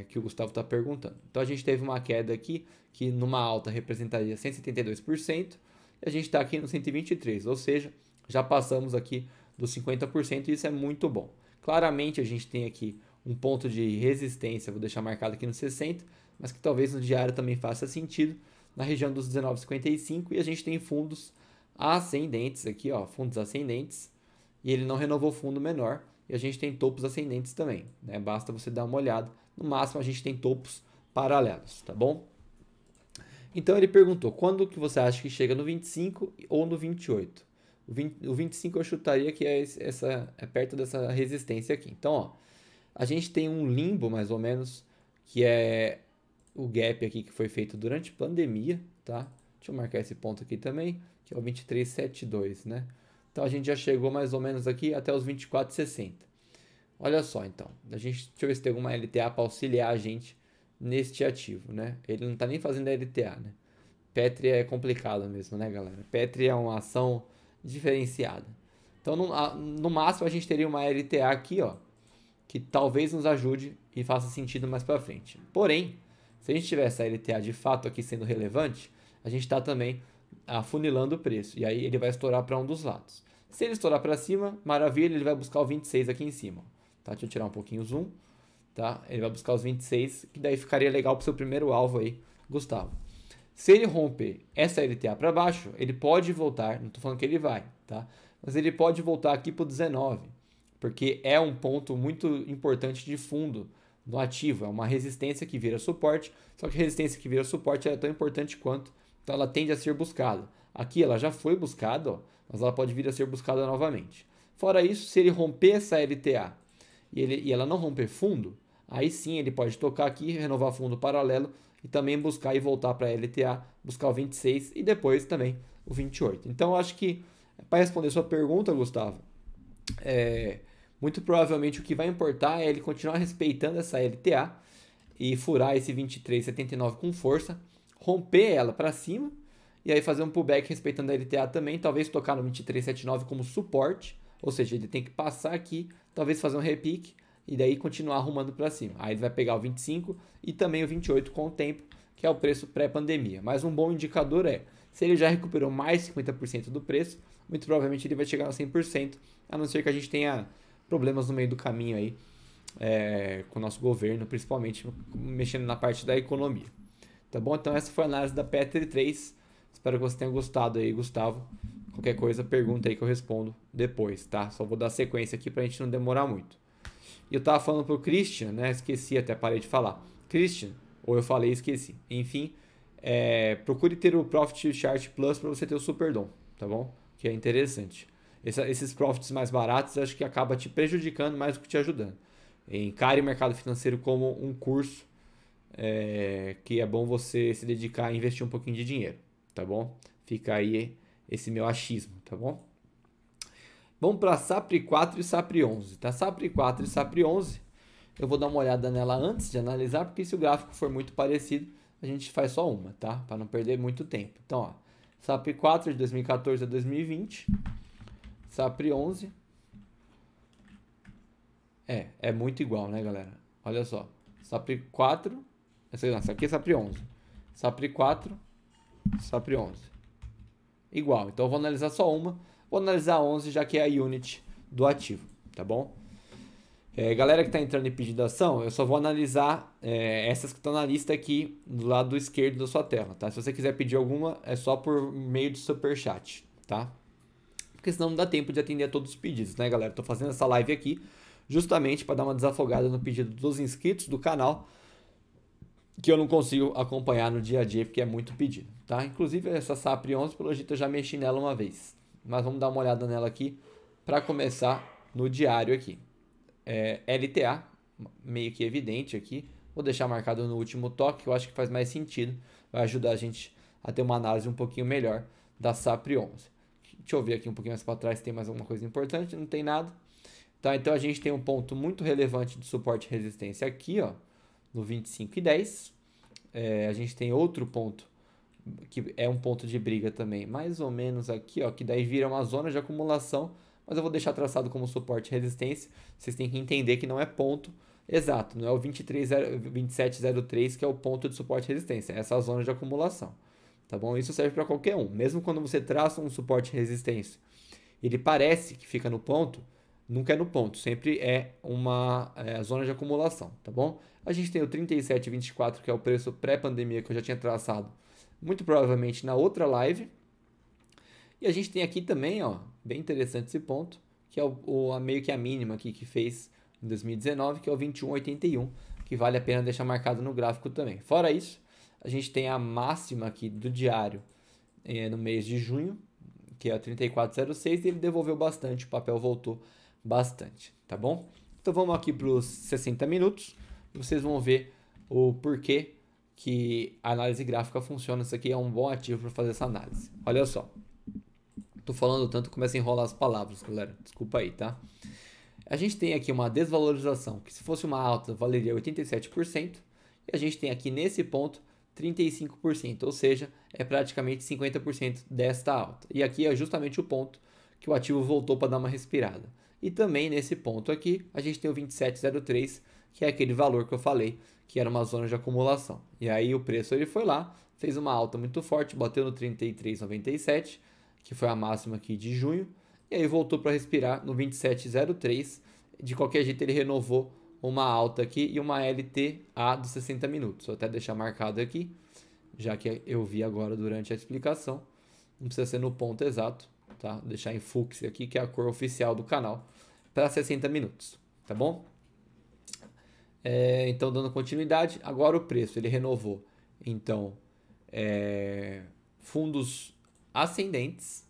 que o Gustavo está perguntando. Então a gente teve uma queda aqui que numa alta representaria 172% e a gente está aqui no 123%, ou seja, já passamos aqui dos 50% e isso é muito bom. Claramente a gente tem aqui um ponto de resistência, vou deixar marcado aqui no 60, mas que talvez no diário também faça sentido, na região dos 19,55, e a gente tem fundos ascendentes aqui, ó, fundos ascendentes, e ele não renovou fundo menor, e a gente tem topos ascendentes também, né? Basta você dar uma olhada, no máximo a gente tem topos paralelos, tá bom? Então ele perguntou, quando que você acha que chega no 25 ou no 28? O 25 eu chutaria que é perto dessa resistência aqui. Então, ó, a gente tem um limbo mais ou menos, que é o gap aqui que foi feito durante a pandemia, tá? Deixa eu marcar esse ponto aqui também, que é o 23,72, né? Então a gente já chegou mais ou menos aqui até os 24,60. Olha só, então, deixa eu ver se tem alguma LTA para auxiliar a gente neste ativo, né? Ele não está nem fazendo LTA, né? Petri é complicado mesmo, né, galera? Petri é uma ação diferenciada. Então, no máximo, a gente teria uma LTA aqui, ó, que talvez nos ajude e faça sentido mais para frente. Porém, se a gente tiver essa LTA de fato aqui sendo relevante, a gente está também afunilando o preço. E aí ele vai estourar para um dos lados. Se ele estourar para cima, maravilha, ele vai buscar o 26 aqui em cima. Tá? Deixa eu tirar um pouquinho o zoom. Tá? Ele vai buscar os 26, que daí ficaria legal para o seu primeiro alvo aí, Gustavo. Se ele romper essa LTA para baixo, ele pode voltar, não estou falando que ele vai, tá? Mas ele pode voltar aqui para o 19, porque é um ponto muito importante de fundo no ativo, é uma resistência que vira suporte, só que a resistência que vira suporte é tão importante quanto, então ela tende a ser buscada. Aqui ela já foi buscada, ó, mas ela pode vir a ser buscada novamente. Fora isso, se ele romper essa LTA e ela não romper fundo, aí sim ele pode tocar aqui, renovar fundo paralelo e também buscar e voltar para a LTA, buscar o 26 e depois também o 28. Então eu acho que, para responder sua pergunta, Gustavo, muito provavelmente o que vai importar é ele continuar respeitando essa LTA e furar esse 23,79 com força, romper ela para cima e aí fazer um pullback respeitando a LTA também, talvez tocar no 23,79 como suporte, ou seja, ele tem que passar aqui, talvez fazer um repique e daí continuar arrumando para cima. Aí ele vai pegar o 25 e também o 28 com o tempo, que é o preço pré-pandemia. Mas um bom indicador é, se ele já recuperou mais de 50% do preço, muito provavelmente ele vai chegar a 100%, a não ser que a gente tenha problemas no meio do caminho aí com o nosso governo, principalmente mexendo na parte da economia. Tá bom? Então essa foi a análise da Petri 3. Espero que você tenha gostado aí, Gustavo. Qualquer coisa, pergunta aí que eu respondo depois, tá? Só vou dar sequência aqui pra gente não demorar muito. E eu tava falando pro Christian, né? Esqueci, até parei de falar. Christian, ou eu falei e esqueci. Enfim, procure ter o Profit Chart Plus para você ter o Superdom, tá bom? Que é interessante. Esses profits mais baratos acho que acaba te prejudicando mais do que te ajudando. Encare o mercado financeiro como um curso que é bom você se dedicar a investir um pouquinho de dinheiro, tá bom? Fica aí esse meu achismo, tá bom? Vamos para SAPRI 4 e SAPRI 11, tá? SAPRI 4 e SAPRI 11, eu vou dar uma olhada nela antes de analisar, porque se o gráfico for muito parecido, a gente faz só uma, tá? Para não perder muito tempo. Então, ó, SAPRI 4 de 2014 a 2020, SAPRI 11, é muito igual, né, galera? Olha só, SAPRI 4, essa aqui é SAPRI 11, SAPRI 4, SAPRI 11. Igual, então eu vou analisar só uma. Vou analisar a 11, já que é a unit do ativo, tá bom? Galera que está entrando em pedido de ação, eu só vou analisar essas que estão na lista aqui do lado esquerdo da sua tela, tá? Se você quiser pedir alguma, é só por meio de superchat, tá? Porque senão não dá tempo de atender a todos os pedidos, né, galera? Tô fazendo essa live aqui justamente para dar uma desafogada no pedido dos inscritos do canal, que eu não consigo acompanhar no dia a dia, porque é muito pedido, tá? Inclusive, essa SAPRI 11, pelo jeito, eu já mexi nela uma vez. Mas vamos dar uma olhada nela aqui para começar no diário aqui. LTA, meio que evidente aqui. Vou deixar marcado no último toque, que eu acho que faz mais sentido. Vai ajudar a gente a ter uma análise um pouquinho melhor da SAPRI 11. Deixa eu ver aqui um pouquinho mais para trás se tem mais alguma coisa importante. Não tem nada. Tá, então a gente tem um ponto muito relevante de suporte e resistência aqui, ó, no 25,10. A gente tem outro ponto que é um ponto de briga também, mais ou menos aqui, ó, que daí vira uma zona de acumulação, mas eu vou deixar traçado como suporte e resistência. Vocês têm que entender que não é ponto exato, não é o 27,03 que é o ponto de suporte e resistência, é essa zona de acumulação, tá bom? Isso serve para qualquer um, mesmo quando você traça um suporte e resistência, ele parece que fica no ponto, nunca é no ponto, sempre é uma zona de acumulação, tá bom? A gente tem o 37,24, que é o preço pré-pandemia que eu já tinha traçado, muito provavelmente na outra live. E a gente tem aqui também, ó, bem interessante esse ponto, que é meio que a mínima aqui que fez em 2019, que é o 21,81, que vale a pena deixar marcado no gráfico também. Fora isso, a gente tem a máxima aqui do diário no mês de junho, que é a 34,06, e ele devolveu bastante, o papel voltou bastante, tá bom? Então vamos aqui para os 60 minutos, e vocês vão ver o porquê que a análise gráfica funciona. Isso aqui é um bom ativo para fazer essa análise. Olha só. Tô falando tanto, começa a enrolar as palavras, galera. Desculpa aí, tá? A gente tem aqui uma desvalorização, que se fosse uma alta, valeria 87%. E a gente tem aqui nesse ponto 35%, ou seja, é praticamente 50% desta alta. E aqui é justamente o ponto que o ativo voltou para dar uma respirada. E também nesse ponto aqui, a gente tem o 27,03, que é aquele valor que eu falei, que era uma zona de acumulação. E aí o preço ele foi lá, fez uma alta muito forte, bateu no 33,97, que foi a máxima aqui de junho, e aí voltou para respirar no 27,03. De qualquer jeito ele renovou uma alta aqui e uma LTA dos 60 minutos. Vou até deixar marcado aqui, já que eu vi agora durante a explicação. Não precisa ser no ponto exato, tá? Vou deixar em fúcsia aqui, que é a cor oficial do canal, para 60 minutos, tá bom? Então, dando continuidade, agora o preço ele renovou. Então, fundos ascendentes,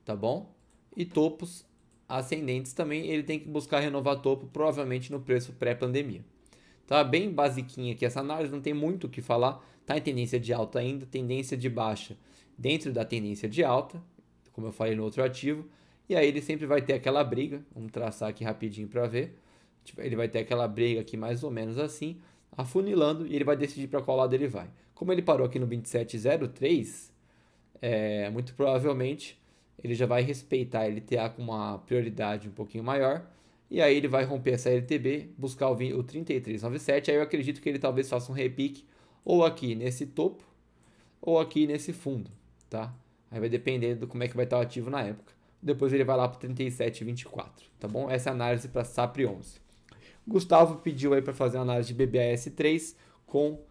tá bom? E topos ascendentes também, ele tem que buscar renovar topo, provavelmente no preço pré-pandemia. Tá bem basiquinha aqui essa análise, não tem muito o que falar. Tá em tendência de alta ainda, tendência de baixa dentro da tendência de alta, como eu falei no outro ativo. E aí ele sempre vai ter aquela briga, vamos traçar aqui rapidinho para ver. Ele vai ter aquela briga aqui mais ou menos assim, afunilando, e ele vai decidir para qual lado ele vai. Como ele parou aqui no 27,03, muito provavelmente ele já vai respeitar a LTA com uma prioridade um pouquinho maior, e aí ele vai romper essa LTB, buscar o 33,97, aí eu acredito que ele talvez faça um repique, ou aqui nesse topo, ou aqui nesse fundo, tá? Aí vai depender do como é que vai estar o ativo na época. Depois ele vai lá para 37,24, tá bom? Essa é a análise para SAPRI 11. Gustavo pediu aí para fazer uma análise de BBAS3 com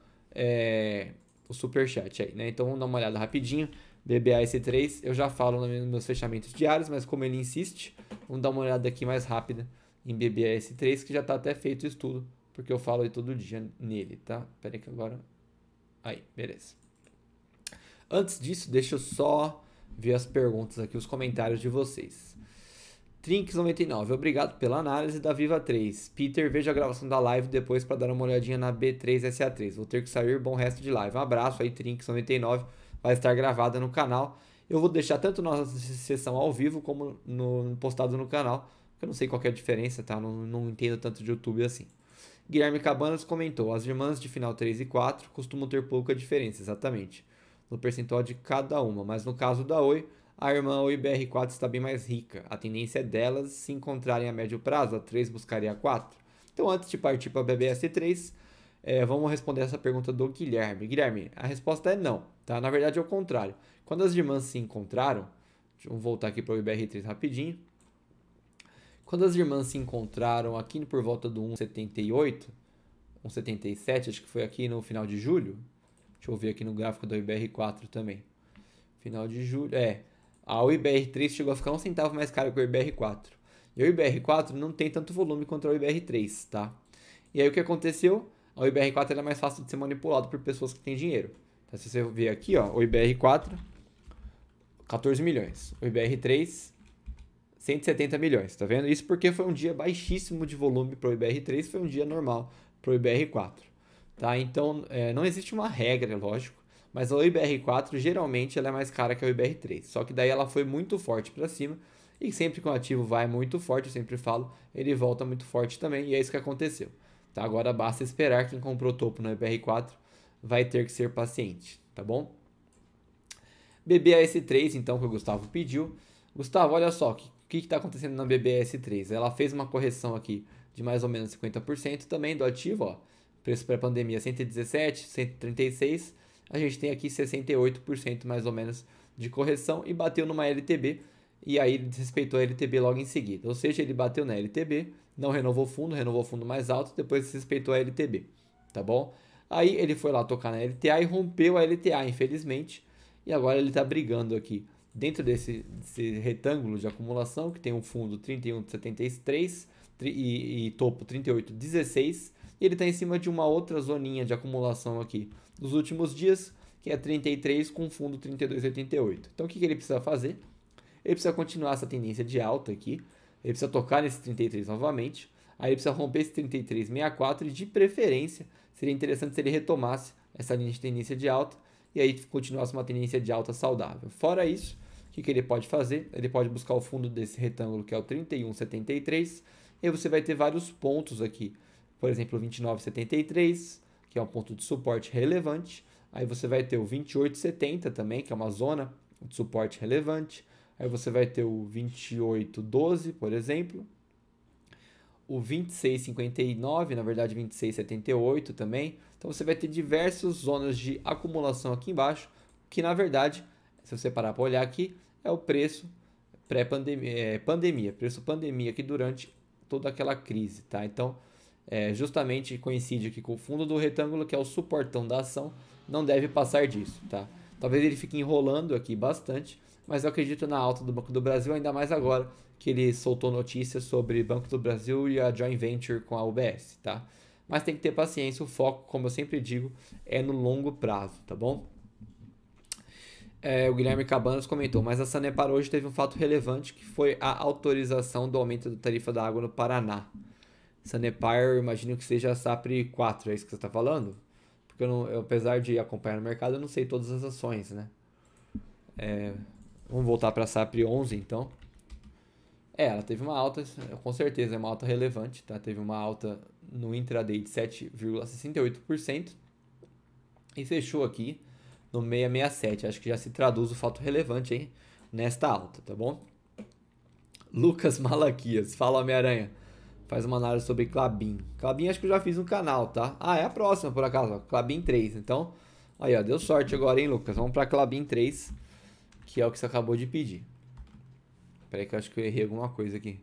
o superchat aí, né? Então vamos dar uma olhada rapidinho. BBAS3, eu já falo nos meus fechamentos diários, mas como ele insiste, vamos dar uma olhada aqui mais rápida em BBAS3, que já está até feito o estudo, porque eu falo aí todo dia nele, tá? Pera aí que agora... Aí, beleza. Antes disso, deixa eu só ver as perguntas aqui, os comentários de vocês. Trinks99, obrigado pela análise da Viva 3. Peter, veja a gravação da live depois para dar uma olhadinha na B3SA3. Vou ter que sair, bom resto de live. Um abraço aí, Trinks99, vai estar gravada no canal. Eu vou deixar tanto na sessão ao vivo como postado no canal, porque eu não sei qual é a diferença, tá? Não entendo tanto de YouTube assim. Guilherme Cabanas comentou, as irmãs de final 3 e 4 costumam ter pouca diferença, exatamente, no percentual de cada uma, mas no caso da Oi, a irmã Oi BR4 está bem mais rica. A tendência é delas se encontrarem a médio prazo, a 3 buscaria a 4. Então, antes de partir para a BBS3, vamos responder essa pergunta do Guilherme. Guilherme, a resposta é não, tá? Na verdade é o contrário. Quando as irmãs se encontraram, Vamos voltar aqui para o IBR3 rapidinho. Quando as irmãs se encontraram aqui por volta do 1,78, 1,77, acho que foi aqui no final de julho. Deixa eu ver aqui no gráfico do IBR4 também. Final de julho, a IBR3 chegou a ficar 1 centavo mais caro que o IBR4. E o IBR4 não tem tanto volume quanto o IBR3, tá? E aí o que aconteceu? O IBR4 é mais fácil de ser manipulado por pessoas que têm dinheiro. Então, se você ver aqui, ó, o IBR4, 14 milhões. O IBR3, 170 milhões, tá vendo? Isso porque foi um dia baixíssimo de volume para o IBR3, foi um dia normal para o IBR4. Tá? Então, não existe uma regra, lógico, mas a IBR4 geralmente ela é mais cara que a IBR3. Só que daí ela foi muito forte para cima e sempre que o ativo vai muito forte, eu sempre falo, ele volta muito forte também e é isso que aconteceu. Tá? Agora basta esperar, quem comprou topo no IBR4 vai ter que ser paciente, tá bom? BBAS3, então, que o Gustavo pediu. Gustavo, olha só, o que está acontecendo na BBAS3? Ela fez uma correção aqui de mais ou menos 50% também do ativo, ó. Preço pré-pandemia 117, 136, a gente tem aqui 68% mais ou menos de correção e bateu numa LTB, e aí ele desrespeitou a LTB logo em seguida. Ou seja, ele bateu na LTB, não renovou o fundo mais alto, depois desrespeitou a LTB, tá bom? Aí ele foi lá tocar na LTA e rompeu a LTA, infelizmente, e agora ele está brigando aqui dentro desse retângulo de acumulação, que tem um fundo 31,73 e topo 38,16, e ele está em cima de uma outra zoninha de acumulação aqui dos últimos dias, que é 33 com fundo 32,88. Então o que ele precisa fazer? Ele precisa continuar essa tendência de alta aqui, ele precisa tocar nesse 33 novamente, aí ele precisa romper esse 33,64 e de preferência seria interessante se ele retomasse essa linha de tendência de alta e aí continuasse uma tendência de alta saudável. Fora isso, o que ele pode fazer? Ele pode buscar o fundo desse retângulo que é o 31,73 e você vai ter vários pontos aqui. Por exemplo, o 29,73, que é um ponto de suporte relevante. Aí você vai ter o 28,70 também, que é uma zona de suporte relevante. Aí você vai ter o 28,12, por exemplo. O 26,59, na verdade 26,78 também. Então você vai ter diversas zonas de acumulação aqui embaixo, que na verdade, se você parar para olhar aqui, é o preço pré-pandemia, preço pandemia aqui durante toda aquela crise, tá? Então, justamente coincide aqui com o fundo do retângulo, que é o suportão da ação, não deve passar disso, tá? Talvez ele fique enrolando aqui bastante, mas eu acredito na alta do Banco do Brasil, ainda mais agora que ele soltou notícias sobre Banco do Brasil e a joint venture com a UBS, tá? Mas tem que ter paciência, o foco, como eu sempre digo, é no longo prazo, tá bom? O Guilherme Cabanas comentou, mas a Sanepar hoje teve um fato relevante, que foi a autorização do aumento da tarifa da água no Paraná. Sanepar, eu imagino que seja a SAPRE 4, é isso que você está falando? Porque eu, apesar de acompanhar no mercado, eu não sei todas as ações, né? Vamos voltar para a SAPRE 11, então. Ela teve uma alta, com certeza é uma alta relevante, tá? Teve uma alta no intraday de 7,68% e fechou aqui no 667. Acho que já se traduz o fato relevante, hein? Nesta alta, tá bom? Lucas Malaquias, fala Homem-Aranha. Faz uma análise sobre Klabin. Klabin acho que eu já fiz no canal, tá? É a próxima por acaso, ó, Klabin 3. Então, aí ó, deu sorte agora, hein, Lucas? Vamos para Klabin 3, que é o que você acabou de pedir. Espera aí que eu acho que eu errei alguma coisa aqui.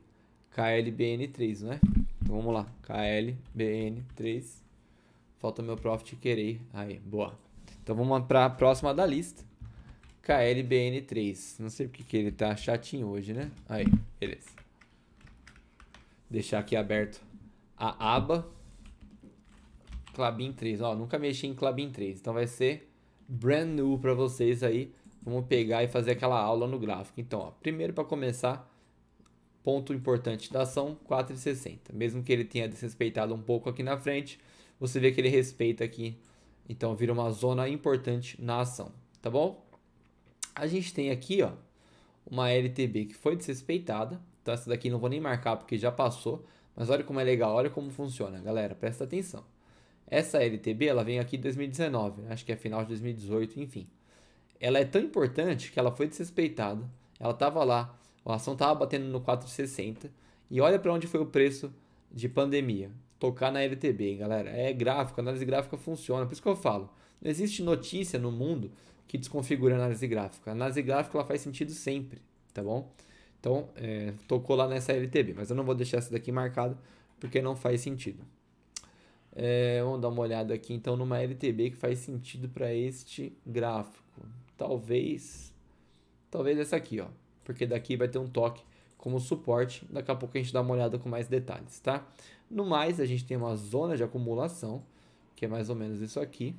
KLBN3, não é? Então vamos lá. KLBN3. Falta meu profit querer. Aí, boa. Então vamos para a próxima da lista. KLBN3. Não sei porque que ele tá chatinho hoje, né? Aí, beleza. Deixar aqui aberto a aba Klabin 3. Ó, nunca mexi em Klabin 3. Então vai ser brand new para vocês aí. Vamos pegar e fazer aquela aula no gráfico. Então, ó, primeiro para começar, ponto importante da ação, 4,60. Mesmo que ele tenha desrespeitado um pouco aqui na frente, você vê que ele respeita aqui. Então, vira uma zona importante na ação, tá bom? A gente tem aqui, ó, uma LTB que foi desrespeitada. Então, essa daqui não vou nem marcar porque já passou. Mas olha como é legal, olha como funciona, galera. Presta atenção. Essa LTB, ela vem aqui em 2019, acho que é final de 2018, enfim. Ela é tão importante que ela foi desrespeitada. Ela estava lá, a ação estava batendo no 4,60. E olha para onde foi o preço de pandemia. Tocar na LTB, hein, galera. É gráfico, análise gráfica funciona. Por isso que eu falo, não existe notícia no mundo que desconfigure a análise gráfica. A análise gráfica ela faz sentido sempre, tá bom? Então, tocou lá nessa LTB, mas eu não vou deixar essa daqui marcada porque não faz sentido. Vamos dar uma olhada aqui então numa LTB que faz sentido para este gráfico. Talvez essa aqui, ó, porque daqui vai ter um toque como suporte. Daqui a pouco a gente dá uma olhada com mais detalhes, tá? No mais, a gente tem uma zona de acumulação, que é mais ou menos isso aqui.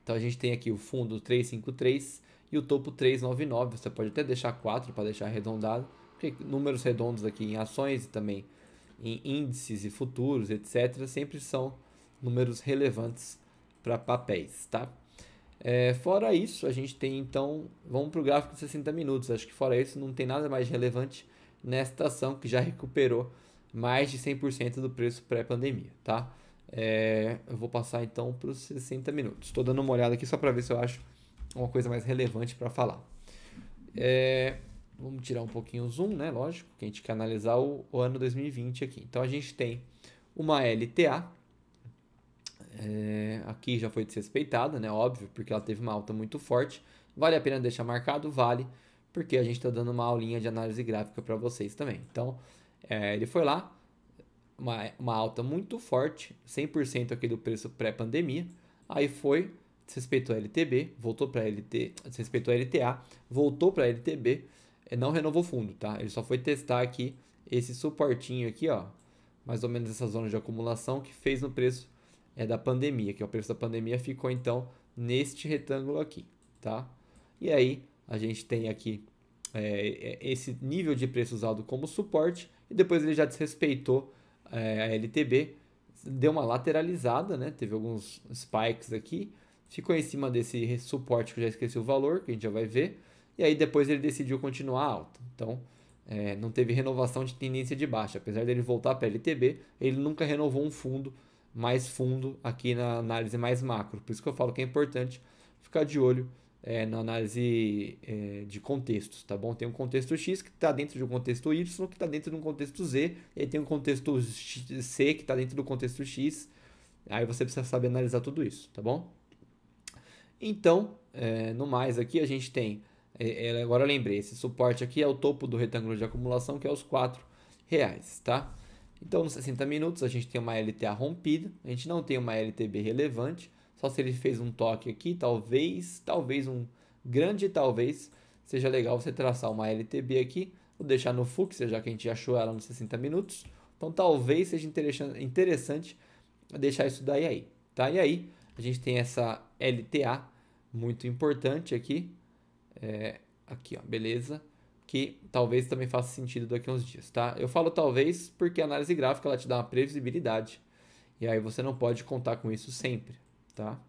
Então a gente tem aqui o fundo 353 e o topo 399. Você pode até deixar 4 para deixar arredondado, porque números redondos aqui em ações e também em índices e futuros, etc., sempre são números relevantes para papéis, tá? Fora isso, a gente tem então, vamos para o gráfico de 60 minutos. Acho que fora isso não tem nada mais relevante nesta ação que já recuperou mais de 100% do preço pré-pandemia, tá? Eu vou passar então para os 60 minutos. Estou dando uma olhada aqui só para ver se eu acho uma coisa mais relevante para falar. Vamos tirar um pouquinho o zoom, né? Lógico, que a gente quer analisar o ano 2020 aqui. Então a gente tem uma LTA. Aqui já foi desrespeitada, né? Óbvio, porque ela teve uma alta muito forte. Vale a pena deixar marcado? Vale, porque a gente está dando uma aulinha de análise gráfica para vocês também. Então, ele foi lá, uma alta muito forte, 100% aqui do preço pré-pandemia. Aí foi, desrespeitou a LTB, voltou para LT, desrespeitou a LTA, voltou para a LTB, não renovou fundo, tá? Ele só foi testar aqui esse suportinho aqui, ó, mais ou menos essa zona de acumulação que fez no preço da pandemia, que é o preço da pandemia ficou então neste retângulo aqui, tá? E aí a gente tem aqui esse nível de preço usado como suporte e depois ele já desrespeitou a LTB, deu uma lateralizada, né? Teve alguns spikes aqui, ficou em cima desse suporte que eu já esqueci o valor, que a gente já vai ver, e aí depois ele decidiu continuar alto. Então, não teve renovação de tendência de baixa. Apesar dele voltar para a LTB, ele nunca renovou um fundo mais fundo aqui na análise mais macro. Por isso que eu falo que é importante ficar de olho na análise de contextos, tá bom? Tem um contexto X que está dentro de um contexto Y, que está dentro de um contexto Z, e tem um contexto C que está dentro do contexto X. Aí você precisa saber analisar tudo isso, tá bom? Então, no mais aqui a gente tem, agora eu lembrei, esse suporte aqui é o topo do retângulo de acumulação, que é os R$4, tá? Então, nos 60 minutos, a gente tem uma LTA rompida, a gente não tem uma LTB relevante, só se ele fez um toque aqui, talvez um grande talvez, seja legal você traçar uma LTB aqui, vou deixar no fluxo, já que a gente achou ela nos 60 minutos, então talvez seja interessante deixar isso daí aí, tá? E aí, a gente tem essa LTA muito importante aqui, aqui ó, beleza? Que talvez também faça sentido daqui a uns dias, tá? Eu falo talvez porque a análise gráfica ela te dá uma previsibilidade e aí você não pode contar com isso sempre, tá?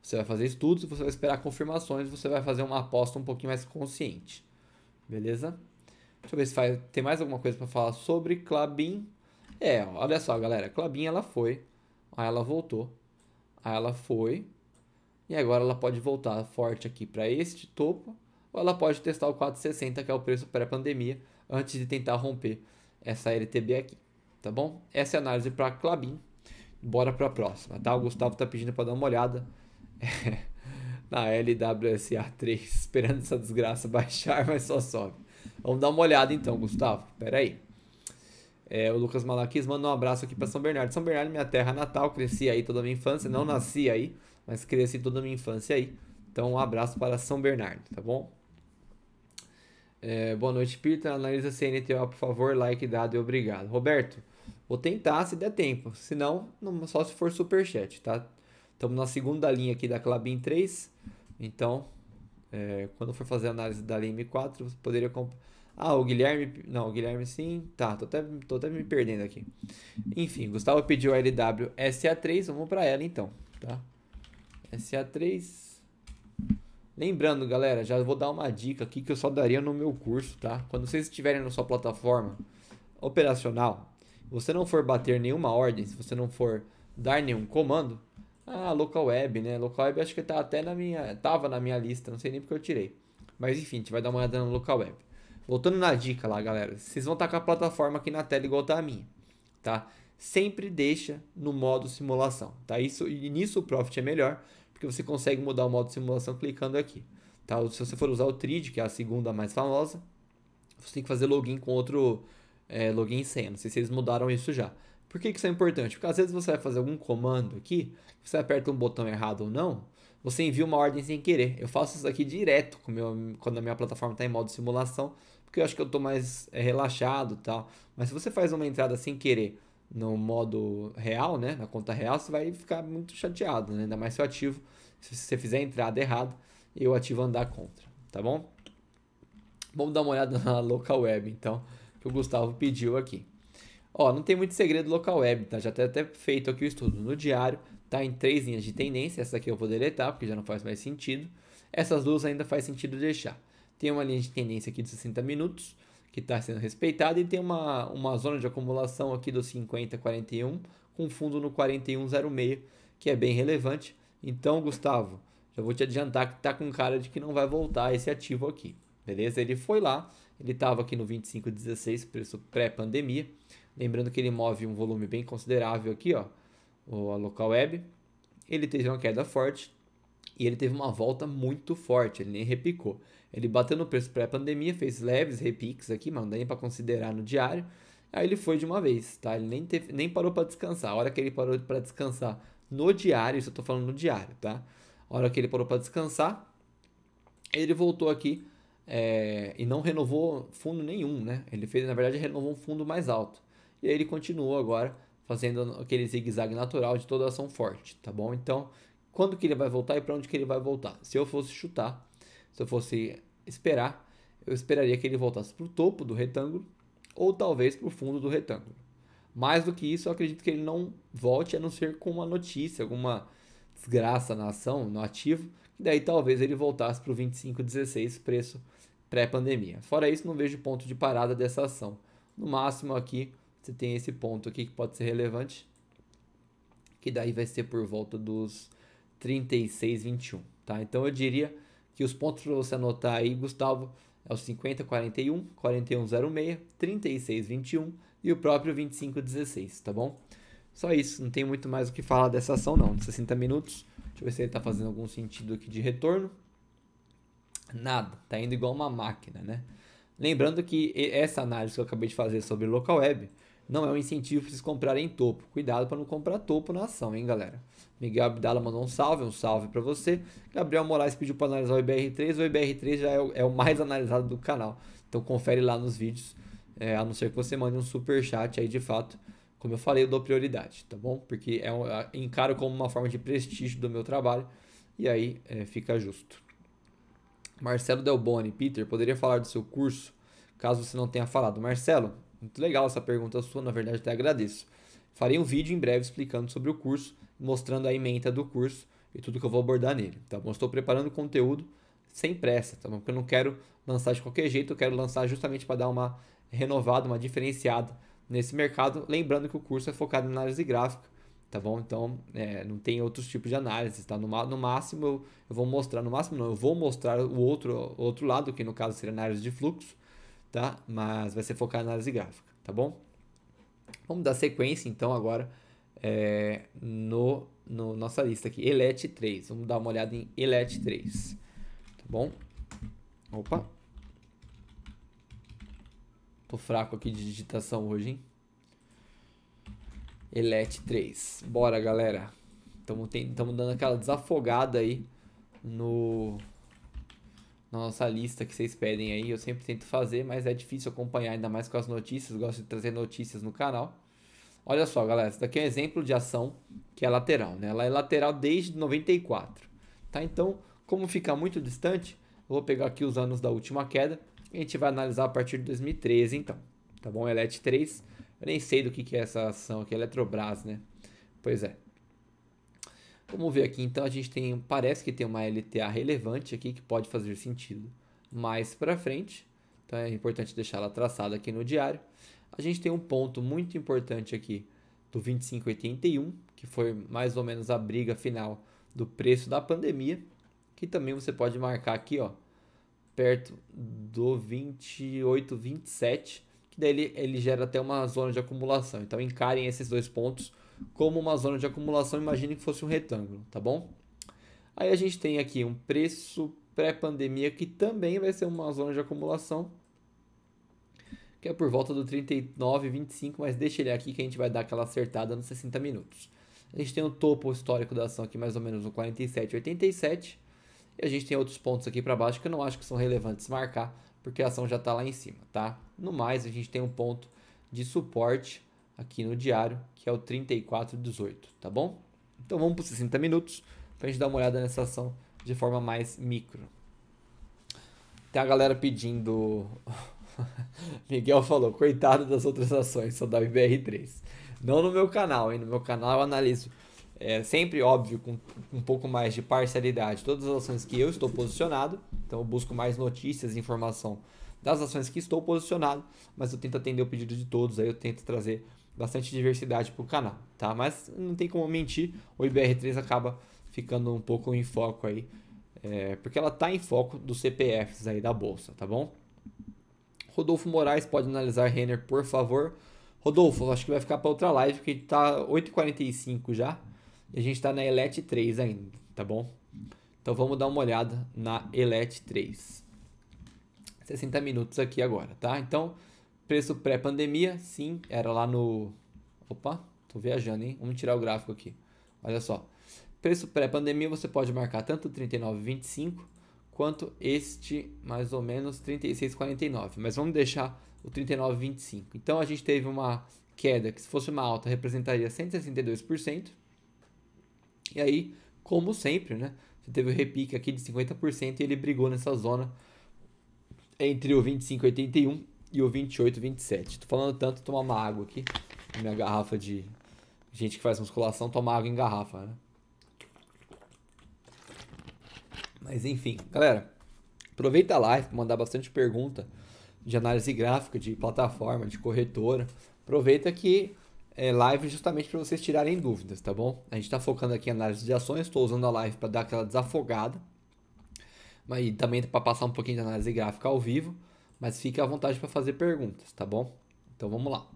Você vai fazer estudos, você vai esperar confirmações, você vai fazer uma aposta um pouquinho mais consciente, beleza? Deixa eu ver se tem mais alguma coisa para falar sobre Klabin. Olha só, galera, Klabin ela foi, aí ela voltou, aí ela foi e agora ela pode voltar forte aqui para este topo. Ou ela pode testar o 460, que é o preço pré-pandemia, antes de tentar romper essa LTB aqui, tá bom? Essa é a análise para Klabin. Bora para a próxima, tá? O Gustavo tá pedindo para dar uma olhada na LWSA3, esperando essa desgraça baixar, mas só sobe. Vamos dar uma olhada então, Gustavo. Pera aí. O Lucas Malaquis manda um abraço aqui para São Bernardo. São Bernardo, minha terra natal, cresci aí toda a minha infância. Não nasci aí, mas cresci toda a minha infância aí. Então, um abraço para São Bernardo, tá bom? Boa noite, Peter. Analisa CNTO, por favor. Like dado e obrigado. Roberto, vou tentar se der tempo. Se não, só se for superchat, tá? Estamos na segunda linha aqui da Klabin 3. Então, quando for fazer a análise da linha M4, você poderia comprar. O Guilherme. Não, o Guilherme sim. Tá, tô até me perdendo aqui. Enfim, Gustavo pediu a LW SA3. Vamos para ela então, tá? SA3. Lembrando, galera, já vou dar uma dica aqui que eu só daria no meu curso, tá? Quando vocês estiverem na sua plataforma operacional, você não for bater nenhuma ordem, se você não for dar nenhum comando, local web, né? Local web acho que tava na minha lista, não sei nem porque eu tirei. Mas enfim, a gente vai dar uma olhada no local web. Voltando na dica lá, galera, vocês vão estar com a plataforma aqui na tela igual tá a minha, tá? Sempre deixa no modo simulação, tá? E nisso o Profit é melhor, porque você consegue mudar o modo de simulação clicando aqui. tá? Se você for usar o Trade, que é a segunda mais famosa, você tem que fazer login com outro login e senha. Não sei se eles mudaram isso já. Por que isso é importante? Porque às vezes você vai fazer algum comando aqui, você aperta um botão errado ou não, você envia uma ordem sem querer. Eu faço isso aqui direto quando a minha plataforma está em modo simulação, porque eu acho que eu estou mais relaxado e tal. Mas se você faz uma entrada sem querer no modo real, né, na conta real, você vai ficar muito chateado, né? Ainda mais se eu ativo, se você fizer a entrada errada, eu ativo andar contra, tá bom? Vamos dar uma olhada na local web, então, que o Gustavo pediu aqui. Ó, não tem muito segredo local web, tá? Já até feito aqui o estudo no diário, tá em 3 linhas de tendência. Essa aqui eu vou deletar, porque já não faz mais sentido. Essas duas ainda faz sentido deixar. Tem uma linha de tendência aqui de 60 minutos, que está sendo respeitada, e tem uma zona de acumulação aqui do 50,41, com fundo no 41,06, que é bem relevante. Então, Gustavo, já vou te adiantar que tá com cara de que não vai voltar esse ativo aqui, beleza? Ele foi lá, ele estava aqui no 25,16, preço pré-pandemia. Lembrando que ele move um volume bem considerável aqui, ó, a local web. Ele teve uma queda forte e ele teve uma volta muito forte, ele nem repicou. Ele bateu no preço pré-pandemia, fez leves repiques aqui, mas não dá nem para considerar no diário. Aí ele foi de uma vez, tá? Ele nem parou para descansar. A hora que ele parou para descansar no diário, isso eu tô falando no diário, tá? A hora que ele parou para descansar, ele voltou aqui e não renovou fundo nenhum, né? Ele fez, na verdade, renovou um fundo mais alto. E aí ele continuou agora fazendo aquele zigue-zague natural de toda ação forte, tá bom? Então, quando que ele vai voltar e para onde que ele vai voltar? Se eu fosse chutar, se eu fosse esperar, eu esperaria que ele voltasse para o topo do retângulo ou talvez para o fundo do retângulo. Mais do que isso, eu acredito que ele não volte, a não ser com uma notícia, alguma desgraça na ação, no ativo, e daí talvez ele voltasse para o 25,16, preço pré-pandemia. Fora isso, não vejo ponto de parada dessa ação. No máximo aqui, você tem esse ponto aqui que pode ser relevante, que daí vai ser por volta dos 36,21, tá? Então eu diria que os pontos para você anotar aí, Gustavo, é o 50,41, 41,06, 36,21 e o próprio 25,16, tá bom? Só isso, não tem muito mais o que falar dessa ação não, de 60 minutos. Deixa eu ver se ele está fazendo algum sentido aqui de retorno. Nada, tá indo igual uma máquina, né? Lembrando que essa análise que eu acabei de fazer sobre local web não é um incentivo para vocês comprarem em topo. Cuidado para não comprar topo na ação, hein, galera? Miguel Abdala mandou um salve para você. Gabriel Moraes pediu para analisar o IBR3. O IBR3 já é o mais analisado do canal. Então confere lá nos vídeos, a não ser que você mande um super chat aí de fato. Como eu falei, eu dou prioridade, tá bom? Porque encaro como uma forma de prestígio do meu trabalho e aí fica justo. Marcelo Del Boni, Peter, poderia falar do seu curso, caso você não tenha falado. Marcelo, muito legal essa pergunta sua, na verdade até agradeço. Farei um vídeo em breve explicando sobre o curso, mostrando a ementa do curso e tudo que eu vou abordar nele, tá bom? Estou preparando conteúdo sem pressa, tá bom? Porque eu não quero lançar de qualquer jeito, eu quero lançar justamente para dar uma renovada, uma diferenciada nesse mercado, lembrando que o curso é focado em análise gráfica, tá bom? Então, não tem outros tipos de análise, tá? No máximo, eu vou mostrar, no máximo não, eu vou mostrar o outro lado, que no caso seria análise de fluxo, tá? Mas vai ser focado em análise gráfica, tá bom? Vamos dar sequência, então, agora no nossa lista aqui, ELET3. Vamos dar uma olhada em ELET3, tá bom? Opa! Tô fraco aqui de digitação hoje, hein? ELET3. Bora, galera. Estamos dando aquela desafogada aí na nossa lista que vocês pedem aí. Eu sempre tento fazer, mas é difícil acompanhar, ainda mais com as notícias. Eu gosto de trazer notícias no canal. Olha só, galera. Esse daqui é um exemplo de ação que é lateral, né? Ela é lateral desde 94, tá? Então, como fica muito distante, eu vou pegar aqui os anos da última queda. A gente vai analisar a partir de 2013, então. Tá bom? ELET3. Eu nem sei do que é essa ação aqui, Eletrobras, né? Pois é. Vamos ver aqui, então a gente parece que tem uma LTA relevante aqui que pode fazer sentido mais para frente. Então é importante deixar ela traçada aqui no diário. A gente tem um ponto muito importante aqui do 25,81, que foi mais ou menos a briga final do preço da pandemia, que também você pode marcar aqui, ó, perto do 28,27, que daí ele gera até uma zona de acumulação. Então encarem esses dois pontos como uma zona de acumulação, imagine que fosse um retângulo, tá bom? Aí a gente tem aqui um preço pré-pandemia, que também vai ser uma zona de acumulação, que é por volta do 39,25, mas deixa ele aqui que a gente vai dar aquela acertada nos 60 minutos. A gente tem o topo histórico da ação aqui mais ou menos no 47,87, e a gente tem outros pontos aqui para baixo que eu não acho que são relevantes marcar, porque a ação já está lá em cima, tá? No mais, a gente tem um ponto de suporte aqui no diário, que é o 34,18, tá bom? Então vamos para os 60 minutos para a gente dar uma olhada nessa ação de forma mais micro. Tem a galera pedindo... Miguel falou, coitado das outras ações, só da IBR3. Não no meu canal, hein? No meu canal eu analiso sempre, óbvio, com um pouco mais de parcialidade todas as ações que eu estou posicionado. Então eu busco mais notícias e informação das ações que estou posicionado, mas eu tento atender o pedido de todos, aí eu tento trazer bastante diversidade para o canal, tá? Mas não tem como mentir, o IBR3 acaba ficando um pouco em foco aí, porque ela está em foco dos CPFs aí da bolsa, tá bom? Rodolfo Moraes, pode analisar Renner, por favor. Rodolfo, acho que vai ficar para outra live, porque tá 8h45 já, e a gente está na ELET 3 ainda, tá bom? Então vamos dar uma olhada na ELET 3. 60 minutos aqui agora, tá? Então, preço pré-pandemia, sim, era lá no... Opa, tô viajando, hein? Vamos tirar o gráfico aqui. Olha só. Preço pré-pandemia, você pode marcar tanto o 39,25 quanto este, mais ou menos, 36,49. Mas vamos deixar o 39,25. Então, a gente teve uma queda que, se fosse uma alta, representaria 162%. E aí, como sempre, né? Você teve o repique aqui de 50% e ele brigou nessa zona entre o 25,81 e o 28,27. Tô falando tanto, tomar uma água aqui. Minha garrafa de... Gente que faz musculação toma água em garrafa, né? Mas enfim, galera, aproveita a live para mandar bastante pergunta de análise gráfica, de plataforma, de corretora. Aproveita que é live justamente para vocês tirarem dúvidas, tá bom? A gente está focando aqui em análise de ações, estou usando a live para dar aquela desafogada, mas também para passar um pouquinho de análise gráfica ao vivo, mas fique à vontade para fazer perguntas, tá bom? Então vamos lá.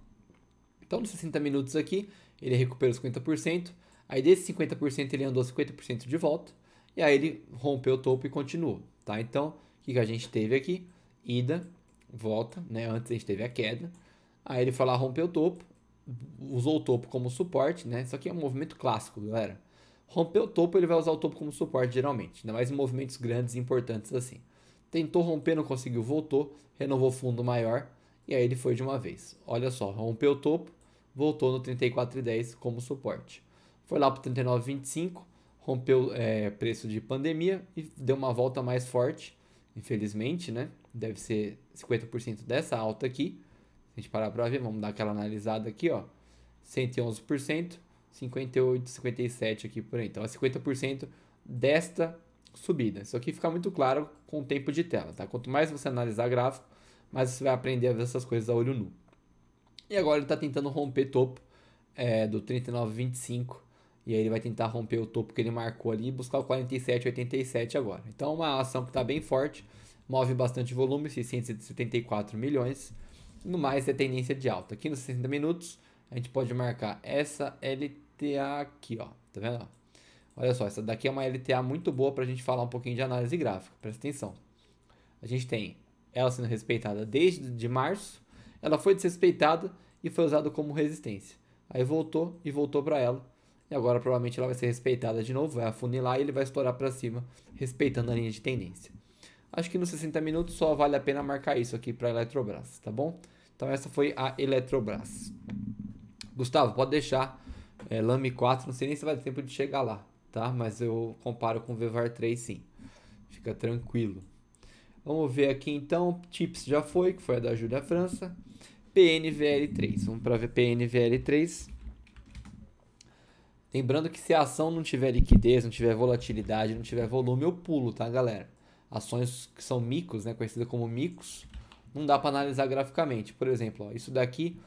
Então nos 60 minutos aqui, ele recupera os 50%, aí desses 50% ele andou 50% de volta, e aí ele rompeu o topo e continuou, tá? Então, o que a gente teve aqui? Ida, volta, né? Antes a gente teve a queda, aí ele foi lá, rompeu o topo, usou o topo como suporte, né? Isso aqui é um movimento clássico, galera. Rompeu o topo, ele vai usar o topo como suporte geralmente, ainda mais em movimentos grandes e importantes assim. Tentou romper, não conseguiu, voltou, renovou fundo maior, e aí ele foi de uma vez. Olha só, rompeu o topo, voltou no 34,10 como suporte. Foi lá para o 39,25, rompeu preço de pandemia e deu uma volta mais forte, infelizmente, né? Deve ser 50% dessa alta aqui. Se a gente parar para ver, vamos dar aquela analisada aqui, ó. 111%, 58, 57 aqui por aí. Então é 50% desta subida. Isso aqui fica muito claro com o tempo de tela, tá? Quanto mais você analisar gráfico, mais você vai aprender a ver essas coisas a olho nu. E agora ele está tentando romper topo do 39,25. E aí ele vai tentar romper o topo que ele marcou ali e buscar o 47,87 agora. Então é uma ação que está bem forte, move bastante volume, 674 milhões. No mais é tendência de alta. Aqui nos 60 minutos a gente pode marcar essa LTA aqui, ó. Tá vendo? Olha só, essa daqui é uma LTA muito boa para a gente falar um pouquinho de análise gráfica. Presta atenção. A gente tem ela sendo respeitada desde março. Ela foi desrespeitada e foi usada como resistência. Aí voltou e voltou para ela. E agora provavelmente ela vai ser respeitada de novo, vai afunilar e ele vai estourar para cima, respeitando a linha de tendência. Acho que nos 60 minutos só vale a pena marcar isso aqui para a Eletrobras, tá bom? Então essa foi a Eletrobras. Gustavo, pode deixar Lame 4, não sei nem se vai ter tempo de chegar lá, tá? Mas eu comparo com o VVAR 3 sim. Fica tranquilo. Vamos ver aqui então, Tips já foi, que foi a da Júlia França. PNVL3, vamos para ver PNVL3. Lembrando que se a ação não tiver liquidez, não tiver volatilidade, não tiver volume, eu pulo, tá, galera? Ações que são micos, né, conhecidas como micos, não dá para analisar graficamente. Por exemplo, ó, isso daqui,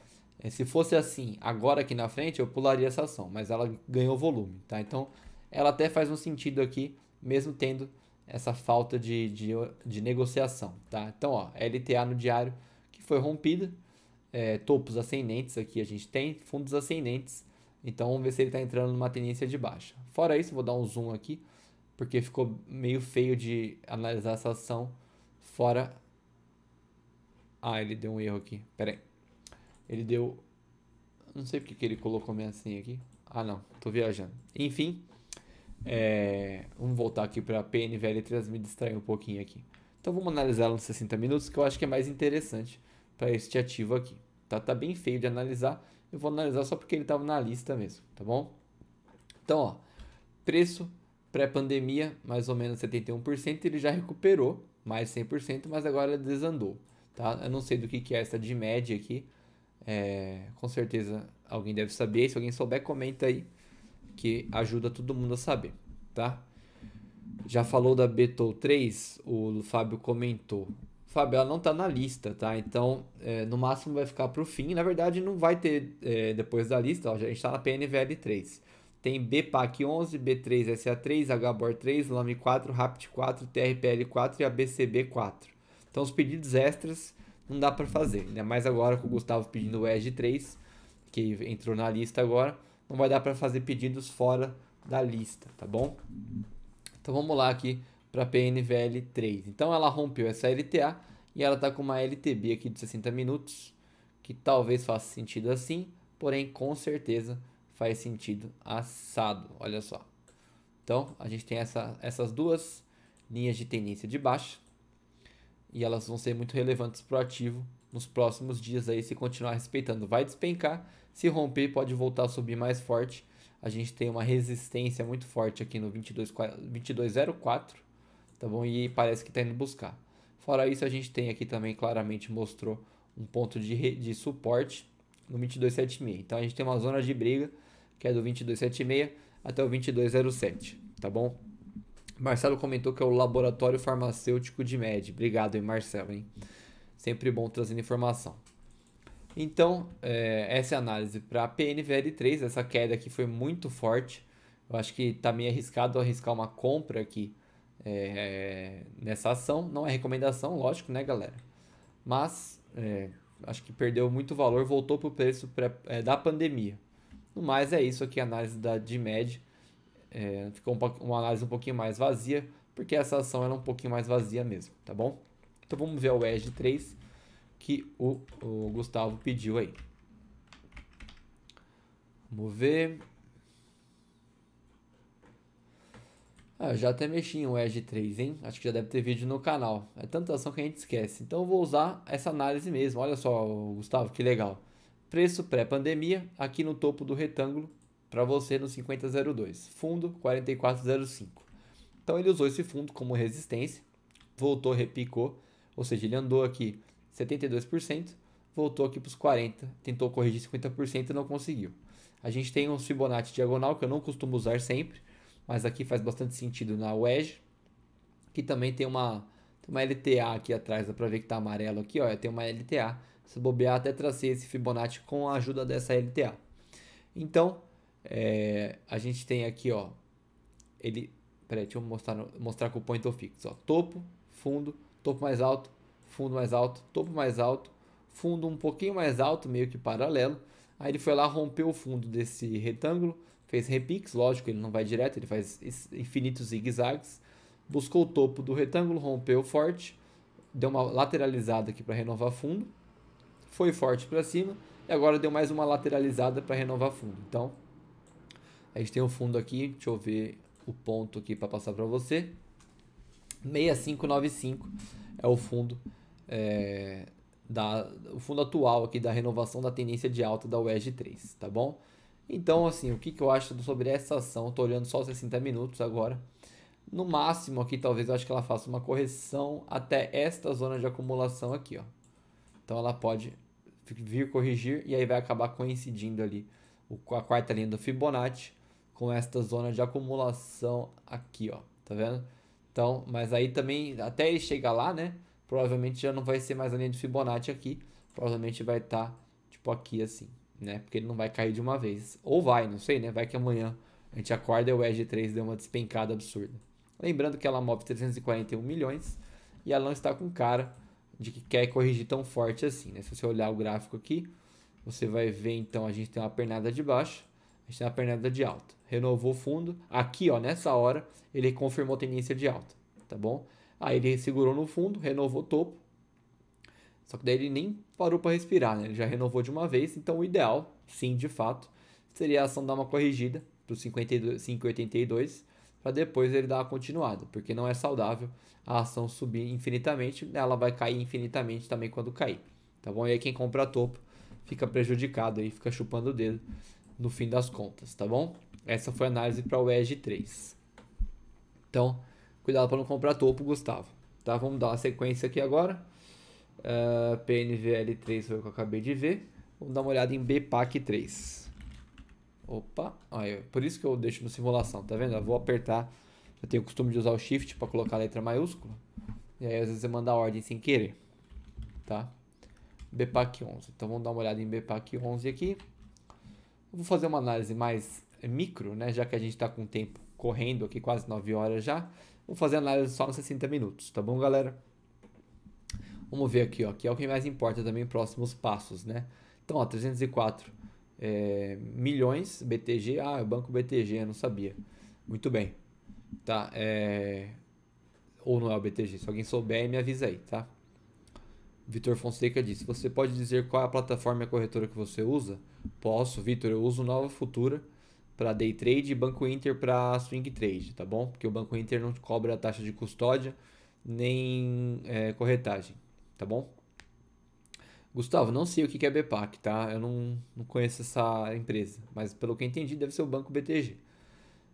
se fosse assim, agora aqui na frente, eu pularia essa ação, mas ela ganhou volume, tá? Então, ela até faz um sentido aqui, mesmo tendo essa falta de negociação, tá? Então, ó, LTA no diário que foi rompida, topos ascendentes aqui a gente tem, fundos ascendentes. Então vamos ver se ele está entrando numa tendência de baixa. Fora isso, vou dar um zoom aqui porque ficou meio feio de analisar essa ação fora. Ah, ele deu um erro aqui. Pera aí. Ele deu. Não sei porque que ele colocou minha senha aqui. Ah, não. Tô viajando. Enfim. Vamos voltar aqui para PNVL3, me distrair um pouquinho aqui. Então vamos analisar ela nos 60 minutos, que eu acho que é mais interessante para este ativo aqui. Tá bem feio de analisar. Eu vou analisar só porque ele estava na lista mesmo, tá bom? Então, ó, preço pré-pandemia, mais ou menos 71%, ele já recuperou mais 100%, mas agora ele desandou, tá? Eu não sei do que é essa de média aqui. Com certeza alguém deve saber. Se alguém souber, comenta aí, que ajuda todo mundo a saber, tá? Já falou da Beto 3, o Fábio comentou. Fábio, ela não tá na lista, tá? Então, no máximo vai ficar pro fim. Na verdade, não vai ter depois da lista, ó, a gente tá na PNVL 3. Tem BPAC 11, B3 SA3, HBOR 3, LAME 4, RAPT 4, TRPL 4 e ABCB 4. Então, os pedidos extras não dá para fazer, ainda mais agora com o Gustavo pedindo o EG 3, que entrou na lista agora. Não vai dar para fazer pedidos fora da lista, tá bom? Então vamos lá aqui para a PNVL 3. Então ela rompeu essa LTA e ela está com uma LTB aqui de 60 minutos, que talvez faça sentido assim, porém com certeza faz sentido assado. Olha só. Então a gente tem essas duas linhas de tendência de baixa e elas vão ser muito relevantes para o ativo nos próximos dias aí, se continuar respeitando. Vai despencar, se romper pode voltar a subir mais forte. A gente tem uma resistência muito forte aqui no 2204, tá bom? E parece que está indo buscar. Fora isso, a gente tem aqui também, claramente mostrou um ponto de suporte no 2276. Então a gente tem uma zona de briga que é do 2276 até o 2207, tá bom? Marcelo comentou que é o Laboratório Farmacêutico de Med. Obrigado, hein, Marcelo, hein? Sempre bom trazendo informação. Então, essa é a análise para a PNVL3. Essa queda aqui foi muito forte. Eu acho que está meio arriscado arriscar uma compra aqui nessa ação. Não é recomendação, lógico, né, galera? Mas acho que perdeu muito valor, voltou para o preço da pandemia. No mais, é isso aqui, a análise da DMED. Ficou uma análise um pouquinho mais vazia, porque essa ação era um pouquinho mais vazia mesmo, tá bom? Então vamos ver o EG 3 que o Gustavo pediu aí. Vamos ver. Já até mexi em um EG 3, hein? Acho que já deve ter vídeo no canal. É tanta ação que a gente esquece. Então eu vou usar essa análise mesmo. Olha só, Gustavo, que legal. Preço pré-pandemia, aqui no topo do retângulo, para você no 50,02. Fundo 44,05. Então ele usou esse fundo como resistência, voltou, repicou, ou seja, ele andou aqui 72%, voltou aqui para os 40%, tentou corrigir 50% e não conseguiu. A gente tem um Fibonacci diagonal que eu não costumo usar sempre, mas aqui faz bastante sentido na wedge, que também tem uma LTA aqui atrás, dá para ver que está amarelo aqui, ó, tem uma LTA. Se bobear, até tracei esse Fibonacci com a ajuda dessa LTA. Então, a gente tem aqui, ó, peraí, deixa eu mostrar com o Point of Fix, ó, topo, fundo, topo mais alto, fundo mais alto, topo mais alto, fundo um pouquinho mais alto, meio que paralelo. Aí ele foi lá, rompeu o fundo desse retângulo, fez repiques, lógico, ele não vai direto, ele faz infinitos zigue-zagues, buscou o topo do retângulo, rompeu forte, deu uma lateralizada aqui para renovar fundo, foi forte para cima e agora deu mais uma lateralizada para renovar fundo. Então, a gente tem o fundo aqui, deixa eu ver o ponto aqui para passar para você. 6595 é o fundo o fundo atual aqui da renovação da tendência de alta da WEG 3, tá bom? Então, assim, o que eu acho sobre essa ação? Estou olhando só os 60 minutos agora. No máximo aqui, talvez eu acho que ela faça uma correção até esta zona de acumulação aqui, ó. Então ela pode vir corrigir e aí vai acabar coincidindo ali a quarta linha do Fibonacci com esta zona de acumulação aqui, ó, tá vendo? Então, mas aí também, até ele chegar lá, né, provavelmente já não vai ser mais a linha de Fibonacci aqui, provavelmente vai estar, tipo, aqui assim, né, porque ele não vai cair de uma vez, ou vai, não sei, né, vai que amanhã a gente acorda e o EG 3 deu uma despencada absurda. Lembrando que ela move 341 milhões e ela não está com cara de que quer corrigir tão forte assim, né? Se você olhar o gráfico aqui, você vai ver, então, a gente tem uma pernada de baixo, a gente tem uma pernada de alta. renovou o fundo. Aqui, ó, nessa hora, ele confirmou tendência de alta, tá bom? Aí ele segurou no fundo, renovou o topo. Só que daí ele nem parou para respirar, né? Ele já renovou de uma vez. Então o ideal, sim, de fato, seria a ação dar uma corrigida para os 5,82 para depois ele dar uma continuada, porque não é saudável a ação subir infinitamente, ela vai cair infinitamente também quando cair, tá bom? E aí quem compra a topo fica prejudicado aí, fica chupando o dedo no fim das contas, tá bom? Essa foi a análise para o EG 3. Então, cuidado para não comprar topo, Gustavo. Tá? Vamos dar uma sequência aqui agora. PNVL3 foi o que eu acabei de ver. Vamos dar uma olhada em BPAC3. Opa, aí, por isso que eu deixo no simulação, tá vendo? Eu vou apertar. Eu tenho o costume de usar o Shift para colocar a letra maiúscula. E aí às vezes você manda a ordem sem querer, tá? BPAC11. Então vamos dar uma olhada em BPAC11 aqui. Eu vou fazer uma análise mais micro, né? Já que a gente está com o tempo correndo aqui, quase 9 horas já. Vou fazer a análise só nos 60 minutos, tá bom, galera? Vamos ver aqui, ó, que é o que mais importa também, próximos passos, né? Então, ó, 304 milhões BTG. Ah, é o Banco BTG, eu não sabia. Muito bem. Tá, ou não é o BTG, se alguém souber, me avisa aí, tá? Vitor Fonseca disse: você pode dizer qual é a plataforma e a corretora que você usa? Posso, Vitor, eu uso Nova Futura para day trade e Banco Inter para swing trade, tá bom? Porque o Banco Inter não cobra a taxa de custódia nem corretagem, tá bom? Gustavo, não sei o que é BPAC, tá? Eu não conheço essa empresa, mas pelo que eu entendi deve ser o Banco BTG,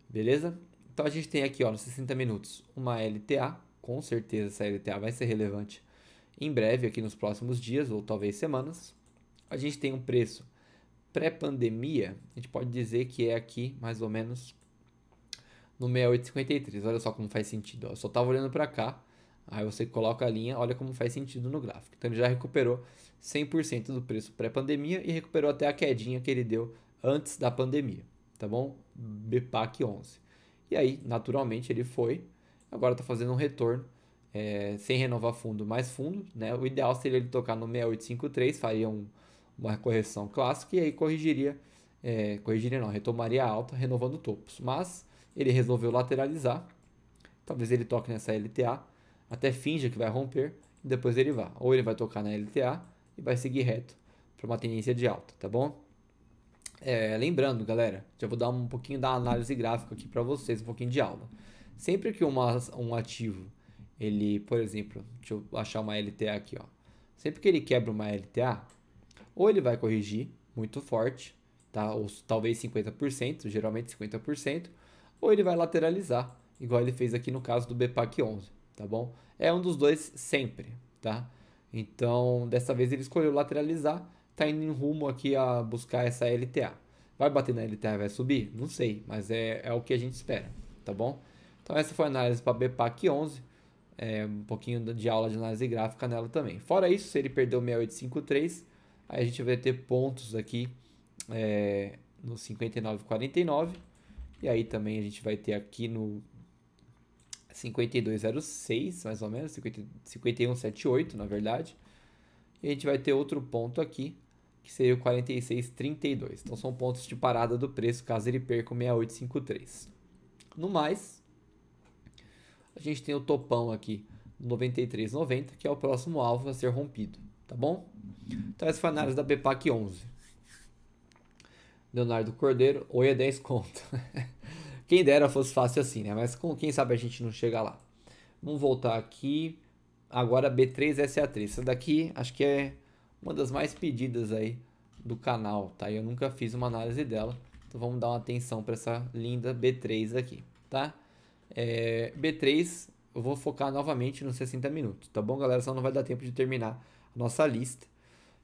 beleza? Então a gente tem aqui, ó, nos 60 minutos, uma LTA, com certeza essa LTA vai ser relevante em breve, aqui nos próximos dias ou talvez semanas. A gente tem um preço pré-pandemia, a gente pode dizer que é aqui mais ou menos no 68,53. Olha só como faz sentido, ó. Eu só estava olhando para cá, aí você coloca a linha, olha como faz sentido no gráfico. Então ele já recuperou 100% do preço pré-pandemia e recuperou até a quedinha que ele deu antes da pandemia, tá bom? BPAC 11. E aí, naturalmente, ele foi, agora está fazendo um retorno, sem renovar fundo, mais fundo, né? O ideal seria ele tocar no 6853, faria uma correção clássica e aí corrigiria não, retomaria a alta, renovando topos. Mas ele resolveu lateralizar, talvez ele toque nessa LTA, até finja que vai romper e depois ele vá. Ou ele vai tocar na LTA e vai seguir reto para uma tendência de alta, tá bom? Lembrando, galera, já vou dar um pouquinho da análise gráfica aqui para vocês, um pouquinho de aula. Sempre que um ativo, ele, por exemplo, deixa eu achar uma LTA aqui, ó. Sempre que ele quebra uma LTA, ou ele vai corrigir muito forte, tá? Ou talvez 50%, geralmente 50%, ou ele vai lateralizar, igual ele fez aqui no caso do BPAC 11, tá bom? É um dos dois sempre, tá? Então, dessa vez ele escolheu lateralizar, tá indo em rumo aqui a buscar essa LTA. Vai bater na LTA e vai subir? Não sei, mas é o que a gente espera, tá bom? Então essa foi a análise para BPAC 11, um pouquinho de aula de análise gráfica nela também. Fora isso, se ele perdeu 6853, aí a gente vai ter pontos aqui no 59,49, e aí também a gente vai ter aqui no 52,06, mais ou menos, 51,78 na verdade. E a gente vai ter outro ponto aqui, que seria o 46,32. Então são pontos de parada do preço, caso ele perca o 6853. No mais, a gente tem o topão aqui, 93,90, que é o próximo alvo a ser rompido, tá bom? Então essa foi a análise da BPAC 11. Leonardo Cordeiro, oi a 10 conto. Quem dera fosse fácil assim, né? Mas quem sabe a gente não chega lá. Vamos voltar aqui. Agora B3SA3. Essa daqui acho que é uma das mais pedidas aí do canal, tá? Eu nunca fiz uma análise dela. Então vamos dar uma atenção para essa linda B3 aqui, tá? B3 eu vou focar novamente nos 60 minutos, tá bom, galera? Só não vai dar tempo de terminar a nossa lista.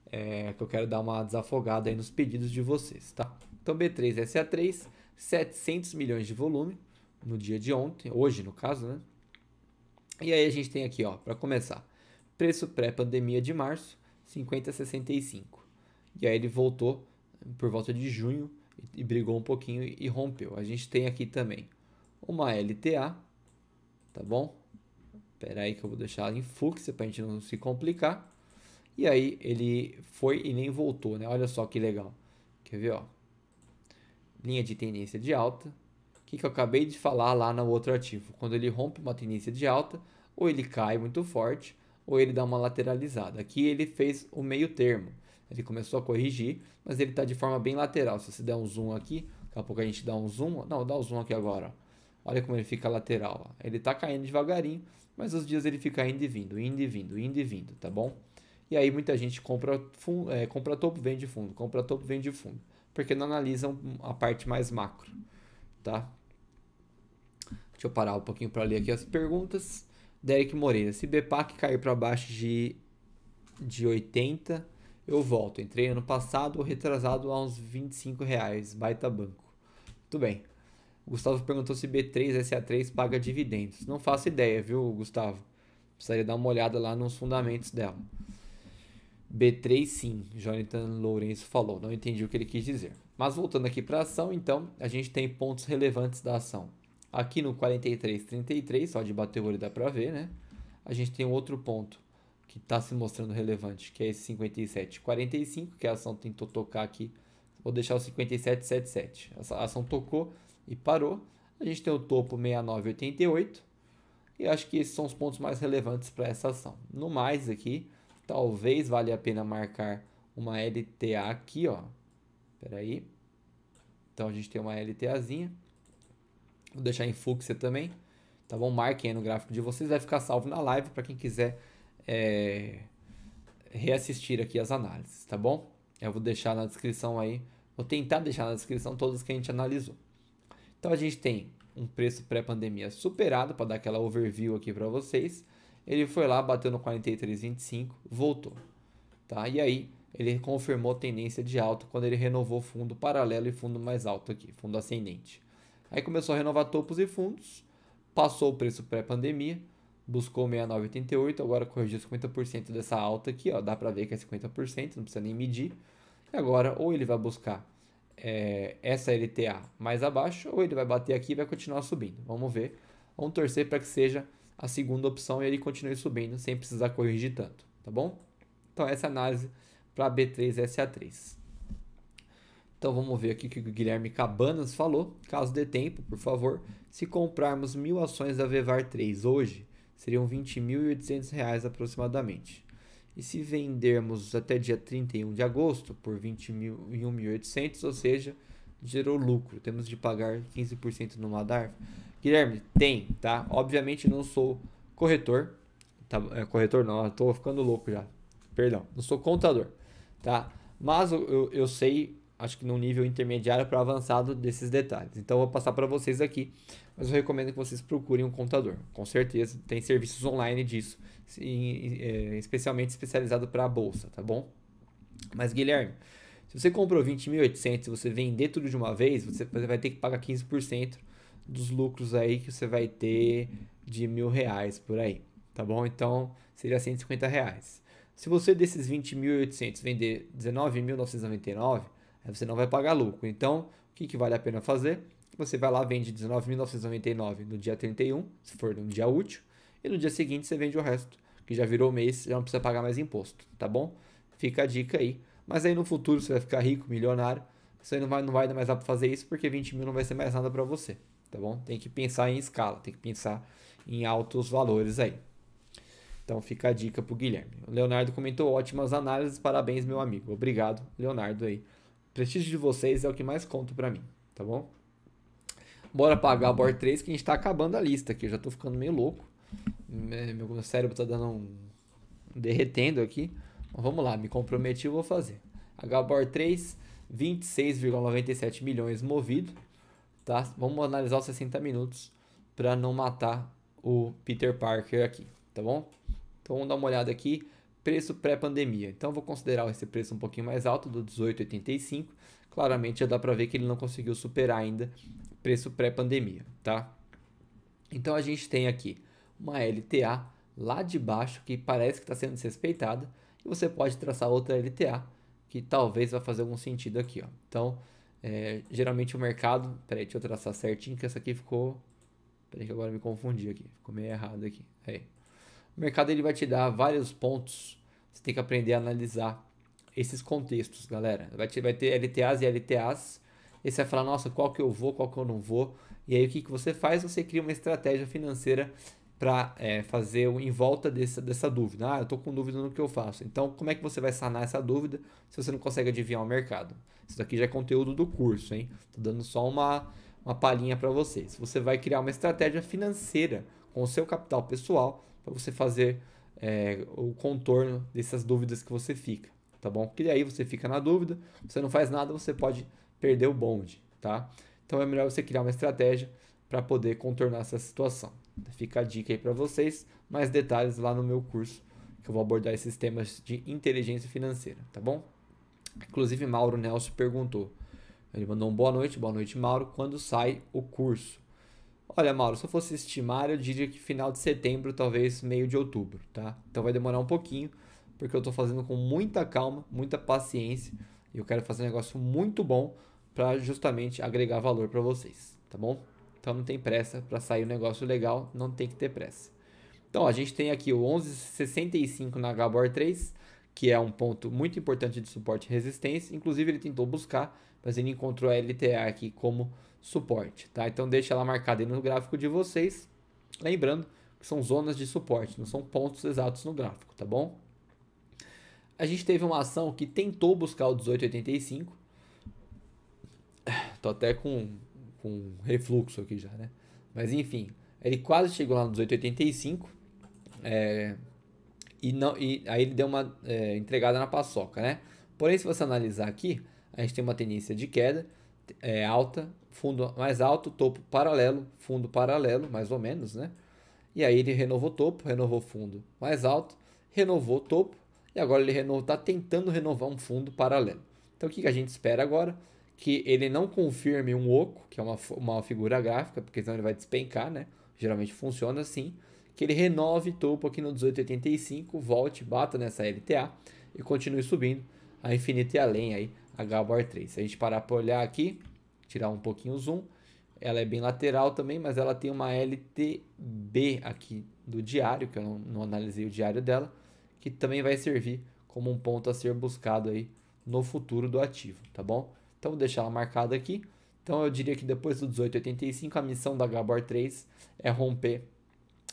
Que eu quero dar uma desafogada aí nos pedidos de vocês, tá? Então B3SA3, 700 milhões de volume no dia de ontem, hoje no caso, né? E aí a gente tem aqui, ó, para começar, preço pré-pandemia de março, 50,65. E aí ele voltou por volta de junho e brigou um pouquinho e rompeu. A gente tem aqui também uma LTA, tá bom? Espera aí que eu vou deixar ela em fluxo para a gente não se complicar. E aí ele foi e nem voltou, né? Olha só que legal. Quer ver, ó? linha de tendência de alta. O que eu acabei de falar lá no outro ativo? Quando ele rompe uma tendência de alta, ou ele cai muito forte, ou ele dá uma lateralizada. Aqui ele fez o meio termo. Ele começou a corrigir, mas ele está de forma bem lateral. Se você der um zoom aqui, daqui a pouco a gente dá um zoom. Não, dá um zoom aqui agora. Olha como ele fica lateral. Ó. Ele está caindo devagarinho, mas os dias ele fica indo e vindo, indo e vindo, indo e vindo, tá bom? E aí muita gente compra topo, vende fundo, compra topo, vende fundo, porque não analisam a parte mais macro, tá? Deixa eu parar um pouquinho para ler aqui as perguntas. Derek Moreira, se BPAC cair para baixo de 80, eu volto. Entrei ano passado ou retrasado a uns R$ 25, baita banco. Muito bem. O Gustavo perguntou se B3 SA3 paga dividendos. Não faço ideia, viu, Gustavo? Precisaria dar uma olhada lá nos fundamentos dela. B3 sim, Jonathan Lourenço falou. Não entendi o que ele quis dizer. Mas voltando aqui para a ação, então, a gente tem pontos relevantes da ação. Aqui no 43,33, só de bater o olho dá para ver, né? A gente tem outro ponto que está se mostrando relevante, que é esse 57,45, que a ação tentou tocar aqui. Vou deixar o 57,77. A ação tocou e parou. A gente tem o topo 69,88. E acho que esses são os pontos mais relevantes para essa ação. No mais aqui, talvez valha a pena marcar uma LTA aqui, ó. Espera aí. Então a gente tem uma LTAzinha. Vou deixar em fúcsia também, tá bom? Marquem aí no gráfico de vocês, vai ficar salvo na live para quem quiser reassistir aqui as análises, tá bom? Eu vou deixar na descrição aí, vou tentar deixar na descrição todas que a gente analisou. Então a gente tem um preço pré-pandemia superado, para dar aquela overview aqui para vocês. Ele foi lá, bateu no 43,25, voltou, tá? E aí ele confirmou tendência de alta quando ele renovou fundo paralelo e fundo mais alto aqui, fundo ascendente. Aí começou a renovar topos e fundos, passou o preço pré-pandemia, buscou 69,88, agora corrigiu 50% dessa alta aqui, ó, dá para ver que é 50%, não precisa nem medir. E agora ou ele vai buscar essa LTA mais abaixo, ou ele vai bater aqui e vai continuar subindo. Vamos ver, vamos torcer para que seja a segunda opção e ele continue subindo sem precisar corrigir tanto, tá bom? Então essa é a análise para B3SA3. Então vamos ver aqui o que o Guilherme Cabanas falou. Caso dê tempo, por favor, se comprarmos 1.000 ações da Vevar 3 hoje, seriam R$ 20.800 aproximadamente. E se vendermos até dia 31 de agosto por R$ 21.800, ou seja, gerou lucro. Temos de pagar 15% no Madar. Guilherme, tem, tá? Obviamente não sou corretor. Tá? Corretor não, eu tô ficando louco já. Perdão, não sou contador, tá? Mas eu sei, acho que num nível intermediário para avançado desses detalhes. Então eu vou passar para vocês aqui, mas eu recomendo que vocês procurem um contador. Com certeza, tem serviços online disso, especialmente especializado para a bolsa, tá bom? Mas Guilherme, se você comprou 20.800 e você vender tudo de uma vez, você vai ter que pagar 15% dos lucros aí que você vai ter de R$ 1.000 por aí, tá bom? Então seria R$ 150. Se você desses 20.800 vender 19.999, aí você não vai pagar lucro. Então, o que vale a pena fazer? Você vai lá, vende 19.999 no dia 31, se for no dia útil, e no dia seguinte você vende o resto, que já virou mês, já não precisa pagar mais imposto, tá bom? Fica a dica aí. Mas aí no futuro você vai ficar rico, milionário, você não vai mais dar para fazer isso, porque 20 mil não vai ser mais nada para você, tá bom? Tem que pensar em escala, tem que pensar em altos valores aí. Então fica a dica pro Guilherme. O Leonardo comentou: ótimas análises, parabéns, meu amigo. Obrigado, Leonardo aí. O prestígio de vocês é o que mais conta pra mim, tá bom? Bora pagar o BOR 3 que a gente tá acabando a lista aqui. Eu já tô ficando meio louco. Meu cérebro tá dando derretendo aqui. Mas vamos lá, me comprometi, eu vou fazer. HBOR 3, 26,97 milhões movido, tá? Vamos analisar os 60 minutos para não matar o Peter Parker aqui, tá bom? Então vamos dar uma olhada aqui, preço pré-pandemia. Então vou considerar esse preço um pouquinho mais alto, do 18,85. Claramente já dá para ver que ele não conseguiu superar ainda preço pré-pandemia, tá? Então a gente tem aqui uma LTA lá de baixo que parece que está sendo desrespeitada, e você pode traçar outra LTA que talvez vá fazer algum sentido aqui, ó. Então, geralmente o mercado... Peraí, deixa eu traçar certinho, que essa aqui ficou... Peraí que agora eu me confundi aqui, ficou meio errado aqui. Aí. O mercado ele vai te dar vários pontos, você tem que aprender a analisar esses contextos, galera. Vai ter LTAs e LTAs, E você vai falar, nossa, qual que eu vou, qual que eu não vou. E aí o que você faz? Você cria uma estratégia financeira para fazer em volta dessa dúvida. Ah, eu estou com dúvida no que eu faço. Então, como é que você vai sanar essa dúvida se você não consegue adivinhar o mercado? Isso daqui já é conteúdo do curso, hein? Tô dando só uma palhinha para vocês. Você vai criar uma estratégia financeira com o seu capital pessoal para você fazer o contorno dessas dúvidas que você fica, tá bom? Porque aí você fica na dúvida, você não faz nada, você pode perder o bonde, tá? Então é melhor você criar uma estratégia para poder contornar essa situação. Fica a dica aí para vocês, mais detalhes lá no meu curso, que eu vou abordar esses temas de inteligência financeira, tá bom? Inclusive Mauro Nelson perguntou, ele mandou um boa noite Mauro, quando sai o curso? Olha, Mauro, se eu fosse estimar, eu diria que final de setembro, talvez meio de outubro, tá? Então vai demorar um pouquinho, porque eu tô fazendo com muita calma, muita paciência, e eu quero fazer um negócio muito bom para justamente agregar valor para vocês, tá bom? Então não tem pressa para sair um negócio legal, não tem que ter pressa. Então, ó, a gente tem aqui o 1165 na Gabor 3, que é um ponto muito importante de suporte e resistência. Inclusive, ele tentou buscar, mas ele encontrou a LTA aqui como suporte, tá? Então, deixa ela marcada aí no gráfico de vocês. Lembrando que são zonas de suporte, não são pontos exatos no gráfico, tá bom? A gente teve uma ação que tentou buscar o 18,85. Tô até com refluxo aqui já, né? Mas enfim, ele quase chegou lá no 18,85. E aí ele deu uma entregada na paçoca, né? Porém, se você analisar aqui, a gente tem uma tendência de queda alta, fundo mais alto, topo paralelo, fundo paralelo, mais ou menos, né? E aí ele renovou topo, renovou fundo mais alto, renovou topo, e agora ele está tentando renovar um fundo paralelo. Então o que a gente espera agora? Que ele não confirme um oco, que é uma figura gráfica, porque senão ele vai despencar, né? Geralmente funciona assim. Que ele renove topo aqui no 18,85, volte, bata nessa LTA e continue subindo a infinito e além aí, a Gabor 3. Se a gente parar para olhar aqui, tirar um pouquinho o zoom, ela é bem lateral também, mas ela tem uma LTB aqui do diário, que eu não analisei o diário dela, que também vai servir como um ponto a ser buscado aí no futuro do ativo, tá bom? Então vou deixar ela marcada aqui. Então eu diria que depois do 18,85 a missão da Gabor 3 é romper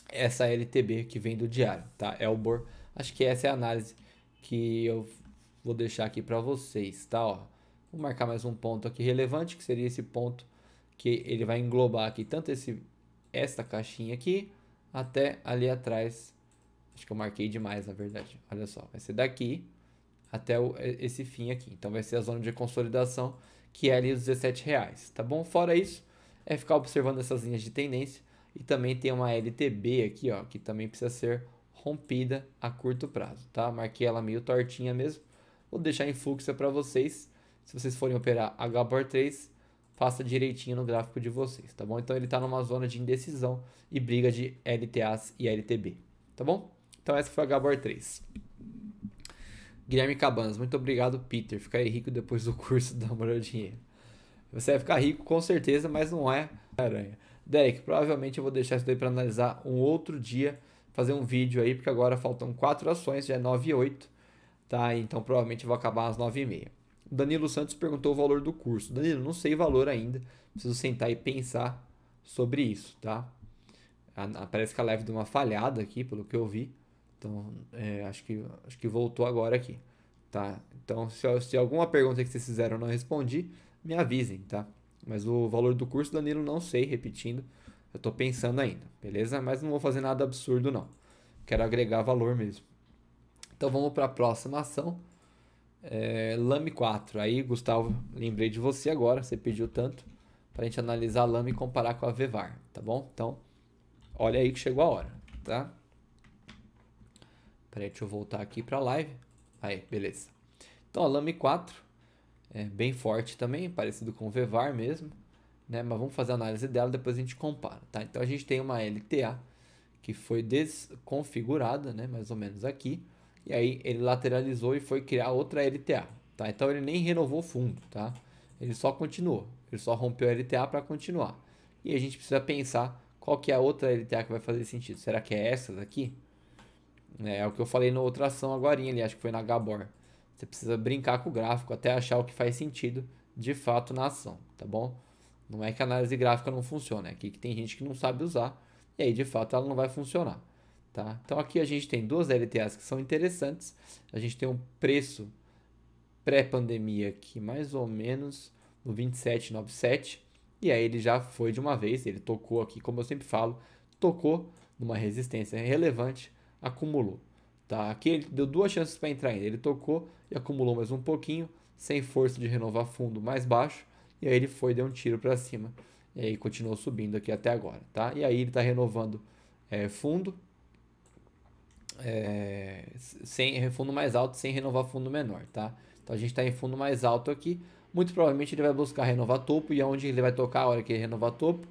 essa LTB que vem do diário, tá? Elbor, acho que essa é a análise que eu vou deixar aqui para vocês, tá? Ó, vou marcar mais um ponto aqui relevante, que seria esse ponto que ele vai englobar aqui tanto esta caixinha aqui até ali atrás. Acho que eu marquei demais, na verdade. Olha só, vai ser daqui até esse fim aqui. Então vai ser a zona de consolidação, que é ali os R$17, tá bom? Fora isso, é ficar observando essas linhas de tendência. E também tem uma LTB aqui, ó, que também precisa ser rompida a curto prazo, tá? Marquei ela meio tortinha mesmo. Vou deixar em fluxo para vocês. Se vocês forem operar Gabor 3, faça direitinho no gráfico de vocês, tá bom? Então ele está numa zona de indecisão e briga de LTAs e LTB, tá bom? Então essa foi a Gabor 3. Guilherme Cabanas, muito obrigado, Peter. Ficarei rico depois do curso da Amor ao Dinheiro. Você vai ficar rico com certeza, mas não é aranha. Derek, provavelmente eu vou deixar isso daí para analisar um outro dia, fazer um vídeo aí, porque agora faltam 4 ações, já é 9 e 8, tá? Então provavelmente eu vou acabar às 9 e meia. Danilo Santos perguntou o valor do curso. Danilo, não sei o valor ainda, preciso sentar e pensar sobre isso, tá? Parece que a live deu uma falhada aqui, pelo que eu vi. Então, acho que voltou agora aqui, tá? Então, se alguma pergunta que vocês fizeram eu não respondi, me avisem, tá? Mas o valor do curso, Danilo, não sei, repetindo. Eu tô pensando ainda, beleza? Mas não vou fazer nada absurdo, não. Quero agregar valor mesmo. Então, vamos para a próxima ação. Lame 4. Aí, Gustavo, lembrei de você agora. Você pediu tanto para a gente analisar a Lame e comparar com a Vevar, tá bom? Então, olha aí que chegou a hora, tá? Peraí, deixa eu voltar aqui para a live. Aí, beleza. Então, a Lame 4 é bem forte também, parecido com o Vevar mesmo, né? Mas vamos fazer a análise dela, depois a gente compara, tá? Então a gente tem uma LTA que foi desconfigurada, né? Mais ou menos aqui, e aí ele lateralizou e foi criar outra LTA, tá? Então ele nem renovou o fundo, tá? Ele só continuou, ele só rompeu a LTA para continuar. E a gente precisa pensar qual que é a outra LTA que vai fazer sentido. Será que é essa daqui? É o que eu falei na outra ação agora ali, acho que foi na Gabor. Você precisa brincar com o gráfico até achar o que faz sentido de fato na ação, tá bom? Não é que a análise gráfica não funciona, é aqui que tem gente que não sabe usar e aí de fato ela não vai funcionar, tá? Então aqui a gente tem duas LTAs que são interessantes, a gente tem um preço pré-pandemia aqui mais ou menos no 27,97 e aí ele já foi de uma vez, ele tocou aqui, como eu sempre falo, tocou numa resistência relevante, acumulou, tá? Aqui ele deu duas chances para entrar ainda, ele tocou e acumulou mais um pouquinho, sem força de renovar fundo mais baixo, e aí ele foi, deu um tiro para cima, e aí continuou subindo aqui até agora, tá? E aí ele está renovando fundo, sem fundo mais alto, sem renovar fundo menor, tá? Então a gente está em fundo mais alto aqui, muito provavelmente ele vai buscar renovar topo, e aonde ele vai tocar a hora que ele renovar topo?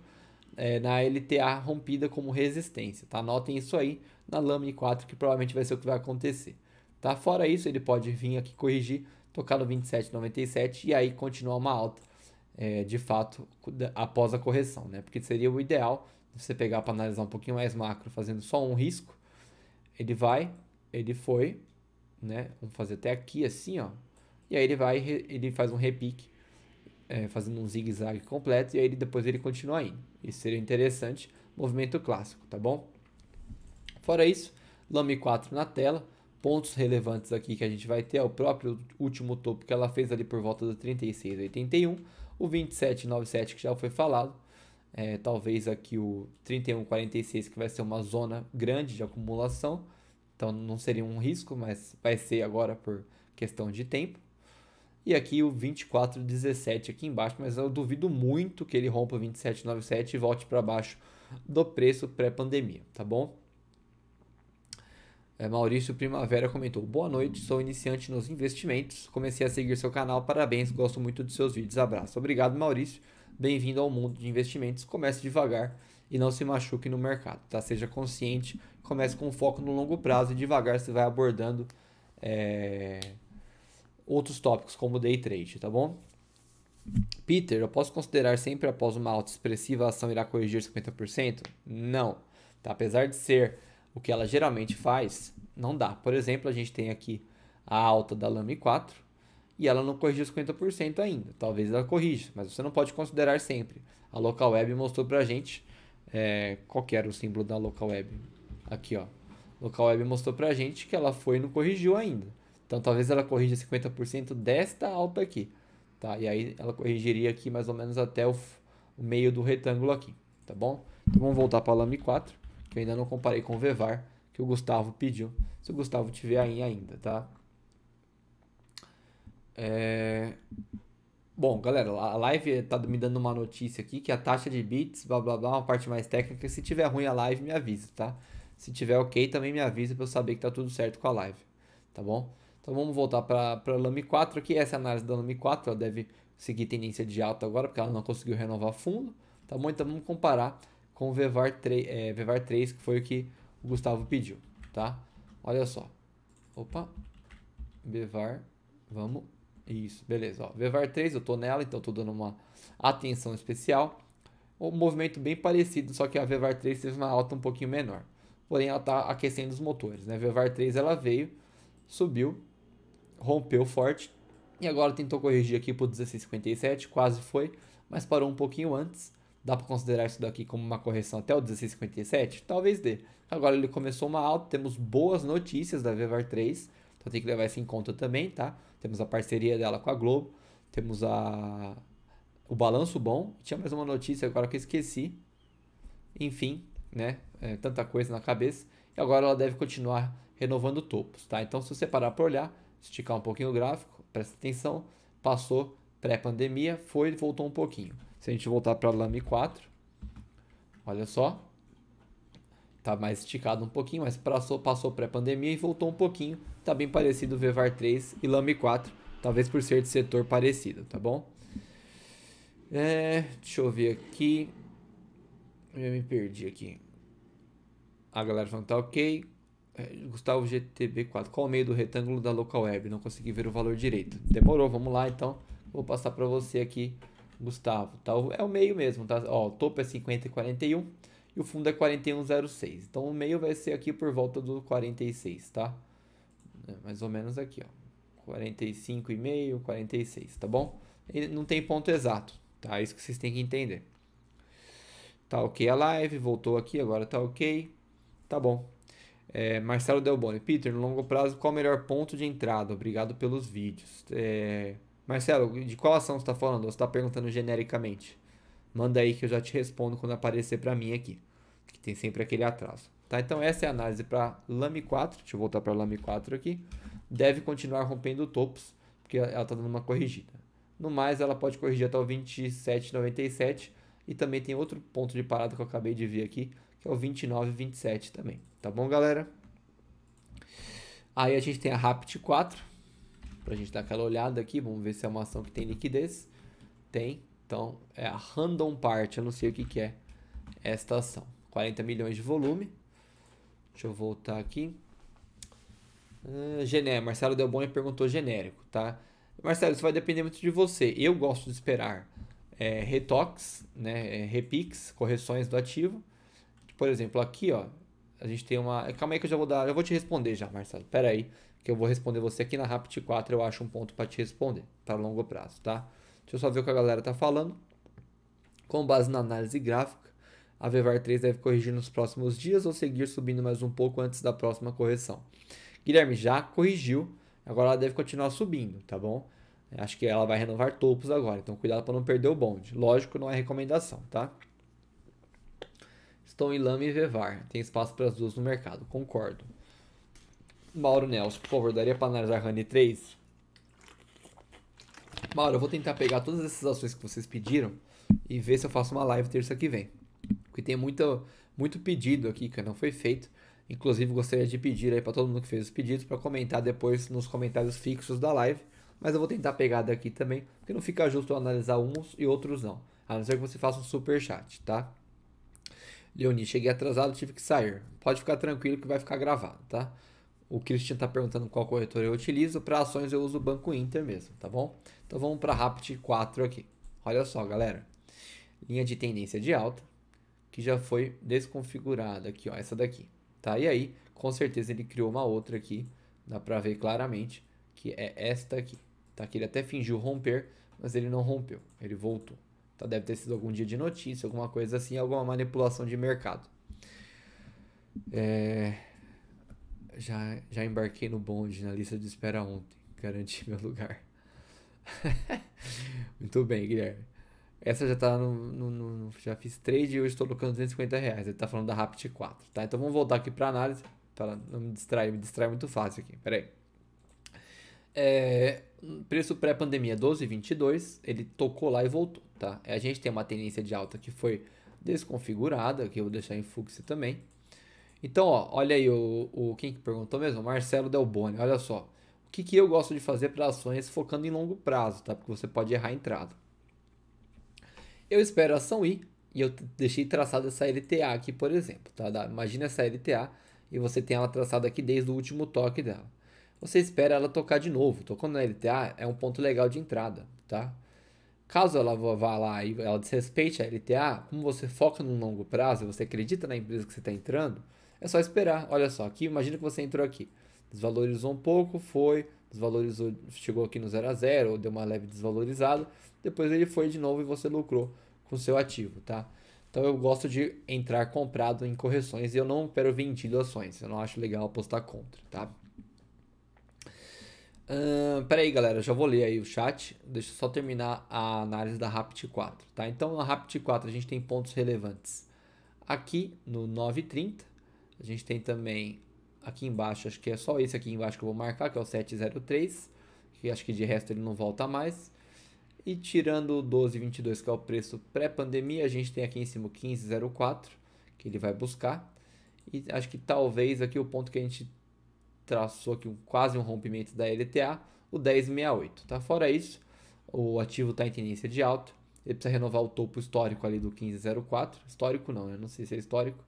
Na LTA rompida como resistência, tá? Anotem isso aí na Lame 4 que provavelmente vai ser o que vai acontecer, tá? Fora isso, ele pode vir aqui corrigir, tocar no 27,97 e aí continuar uma alta, de fato, após a correção, né? Porque seria o ideal você pegar para analisar um pouquinho mais macro, fazendo só um risco, ele foi, né? Vamos fazer até aqui assim, ó, e aí ele faz um repique, fazendo um zigue-zague completo, e aí depois ele continua indo. Isso seria interessante, movimento clássico, tá bom? Fora isso, Lame 4 na tela, pontos relevantes aqui que a gente vai ter, é o próprio último topo que ela fez ali por volta do 36,81, o 27,97 que já foi falado, talvez aqui o 31,46 que vai ser uma zona grande de acumulação, então não seria um risco, mas vai ser agora por questão de tempo. E aqui o 24,17 aqui embaixo, mas eu duvido muito que ele rompa o 27,97 e volte para baixo do preço pré-pandemia, tá bom? Maurício Primavera comentou: boa noite, sou iniciante nos investimentos, comecei a seguir seu canal, parabéns, gosto muito dos seus vídeos, abraço. Obrigado, Maurício, bem-vindo ao mundo de investimentos, comece devagar e não se machuque no mercado, tá? Seja consciente, comece com foco no longo prazo e devagar você vai abordando outros tópicos como day trade, tá bom? Peter, eu posso considerar sempre após uma alta expressiva a ação irá corrigir 50%? Não, tá? Apesar de ser o que ela geralmente faz, não dá. Por exemplo, a gente tem aqui a alta da Lame 4 e ela não corrigiu 50% ainda. Talvez ela corrija, mas você não pode considerar sempre. A Local Web mostrou pra gente qual que era o símbolo da Local Web. Aqui, ó. Local Web mostrou pra gente que ela foi e não corrigiu ainda. Então talvez ela corrija 50% desta alta aqui, tá? E aí ela corrigiria aqui mais ou menos até o meio do retângulo aqui, tá bom? Então vamos voltar para a Lame 4, que eu ainda não comparei com o Vevar, que o Gustavo pediu. Se o Gustavo tiver aí ainda, tá? Bom, galera, a live tá me dando uma notícia aqui que a taxa de bits, blá blá blá, uma parte mais técnica. Se tiver ruim a live, me avisa, tá? Se tiver ok, também me avisa para eu saber que tá tudo certo com a live, tá bom? Então vamos voltar para a Lame 4 aqui. Essa é a análise da Lame 4, ela deve seguir tendência de alta agora, porque ela não conseguiu renovar fundo, tá bom? Então vamos comparar com o Vevar 3, que foi o que o Gustavo pediu, tá? Olha só. Opa. Vevar, vamos. Isso, beleza. Ó, Vevar 3, eu tô nela, então tô dando uma atenção especial. Um movimento bem parecido, só que a Vevar 3 teve uma alta um pouquinho menor. Porém, ela tá aquecendo os motores, né? A Vevar 3 ela veio, subiu, rompeu forte e agora tentou corrigir aqui para o 16,57, quase foi, mas parou um pouquinho antes. Dá para considerar isso daqui como uma correção até o 16,57? Talvez dê. Agora ele começou uma alta, temos boas notícias da Vevar 3, então tem que levar isso em conta também, tá? Temos a parceria dela com a Globo, temos o balanço bom, tinha mais uma notícia agora que eu esqueci, enfim, né? Tanta coisa na cabeça, e agora ela deve continuar renovando topos, tá? Então se você parar para olhar, esticar um pouquinho o gráfico, presta atenção, passou pré-pandemia, foi e voltou um pouquinho. Se a gente voltar para a Lame 4, olha só, tá mais esticado um pouquinho, mas passou pré-pandemia e voltou um pouquinho, tá bem parecido Vevar 3 e Lame 4, talvez por ser de setor parecido, tá bom? Deixa eu ver aqui, eu me perdi aqui. A galera falando que tá ok. Gustavo GTB4, qual o meio do retângulo da Local Web? Não consegui ver o valor direito. Demorou, vamos lá então. Vou passar para você aqui, Gustavo. Tá? É o meio mesmo, tá? Ó, o topo é 50,41 e o fundo é 41,06. Então o meio vai ser aqui por volta do 46, tá? Mais ou menos aqui, ó. 45,5, 46, tá bom? ele não tem ponto exato, tá? Isso que vocês têm que entender. Tá ok a live, voltou aqui, agora tá ok. Tá bom. Marcelo Delboni, Peter, no longo prazo, qual o melhor ponto de entrada? Obrigado pelos vídeos. Marcelo, de qual ação você está falando? Ou você está perguntando genericamente? Manda aí que eu já te respondo quando aparecer para mim aqui. Que tem sempre aquele atraso. Tá? Então essa é a análise para Lame 4. Deixa eu voltar para Lame 4 aqui. Deve continuar rompendo topos, porque ela está dando uma corrigida. No mais, ela pode corrigir até o 27,97 e também tem outro ponto de parada que eu acabei de ver aqui, que é o 29,27 também. Tá bom, galera? Aí a gente tem a Rapt 4, pra gente dar aquela olhada aqui, vamos ver se é uma ação que tem liquidez. Tem, então é a Random Part, eu não sei o que que é esta ação. 40 milhões de volume. Deixa eu voltar aqui. Marcelo Delboni perguntou genérico, tá? Marcelo, isso vai depender muito de você. Eu gosto de esperar retoques, né, repiques, correções do ativo. Por exemplo, aqui, ó, a gente tem uma... Calma aí que eu vou te responder já, Marcelo. Pera aí, que eu vou responder você aqui na Rapt 4, eu acho um ponto para te responder, para longo prazo, tá? Deixa eu só ver o que a galera tá falando. Com base na análise gráfica, a VEVAR 3 deve corrigir nos próximos dias ou seguir subindo mais um pouco antes da próxima correção. Guilherme, já corrigiu, agora ela deve continuar subindo, tá bom? Acho que ela vai renovar topos agora, então cuidado para não perder o bonde. Lógico, não é recomendação, tá? Estou em Lame e VEVAR, tem espaço para as duas no mercado, concordo. Mauro Nelson, por favor, daria para analisar Honey 3? Mauro, eu vou tentar pegar todas essas ações que vocês pediram e ver se eu faço uma live terça que vem. Porque tem muito pedido aqui que não foi feito. Inclusive, gostaria de pedir aí para todo mundo que fez os pedidos para comentar depois nos comentários fixos da live. Mas eu vou tentar pegar daqui também, porque não fica justo eu analisar uns e outros não. A não ser que você faça um super chat, tá? Leoni, cheguei atrasado, tive que sair. Pode ficar tranquilo que vai ficar gravado, tá? O Christian tá perguntando qual corretor eu utilizo. Para ações eu uso o Banco Inter mesmo, tá bom? Então vamos para a Rapt 4 aqui. Olha só, galera. Linha de tendência de alta, que já foi desconfigurada aqui, ó, essa daqui, tá? E aí, com certeza ele criou uma outra aqui, dá pra ver claramente, que é esta aqui, tá? Que ele até fingiu romper, mas ele não rompeu, ele voltou. Tá? Deve ter sido algum dia de notícia, alguma coisa assim, alguma manipulação de mercado. Já embarquei no bonde, na lista de espera ontem, garanti meu lugar. Muito bem, Guilherme. Essa já tá já fiz trade e eu estou colocando R$250. Ele tá falando da Rapt 4, tá? Então vamos voltar aqui para análise, para não me distrai muito fácil aqui. Pera aí. Preço pré-pandemia 12,22, ele tocou lá e voltou, tá? A gente tem uma tendência de alta que foi desconfigurada, que eu vou deixar em fluxo também. Então, ó, olha aí quem que perguntou mesmo? Marcelo Delboni, olha só. O que eu gosto de fazer para ações focando em longo prazo, tá? Porque você pode errar a entrada. Eu espero a ação ir e eu deixei traçada essa LTA aqui, por exemplo, tá? Imagina essa LTA e você tem ela traçada aqui desde o último toque dela. Você espera ela tocar de novo. Tocando na LTA é um ponto legal de entrada, tá? Caso ela vá lá e ela desrespeite a LTA, como você foca no longo prazo e você acredita na empresa que você está entrando, é só esperar. Olha só, aqui imagina que você entrou aqui. Desvalorizou um pouco, desvalorizou, chegou aqui no 0 a 0, ou deu uma leve desvalorizada, depois ele foi de novo e você lucrou com seu ativo, tá? Então eu gosto de entrar comprado em correções e eu não opero vendido ações, eu não acho legal apostar contra, tá? Pera aí, galera, já vou ler aí o chat, deixa eu só terminar a análise da Rapt 4, tá? Então na Rapt 4 a gente tem pontos relevantes aqui no 9,30, a gente tem também aqui embaixo, acho que é só esse aqui embaixo que eu vou marcar, que é o 703, que acho que de resto ele não volta mais. E tirando o 12,22, que é o preço pré-pandemia, a gente tem aqui em cima o 15,04, que ele vai buscar. E acho que talvez aqui o ponto que a gente traçou aqui quase um rompimento da LTA, o 10,68, tá? Fora isso, o ativo está em tendência de alta. Ele precisa renovar o topo histórico ali do 15,04. Histórico não, né? Não sei se é histórico.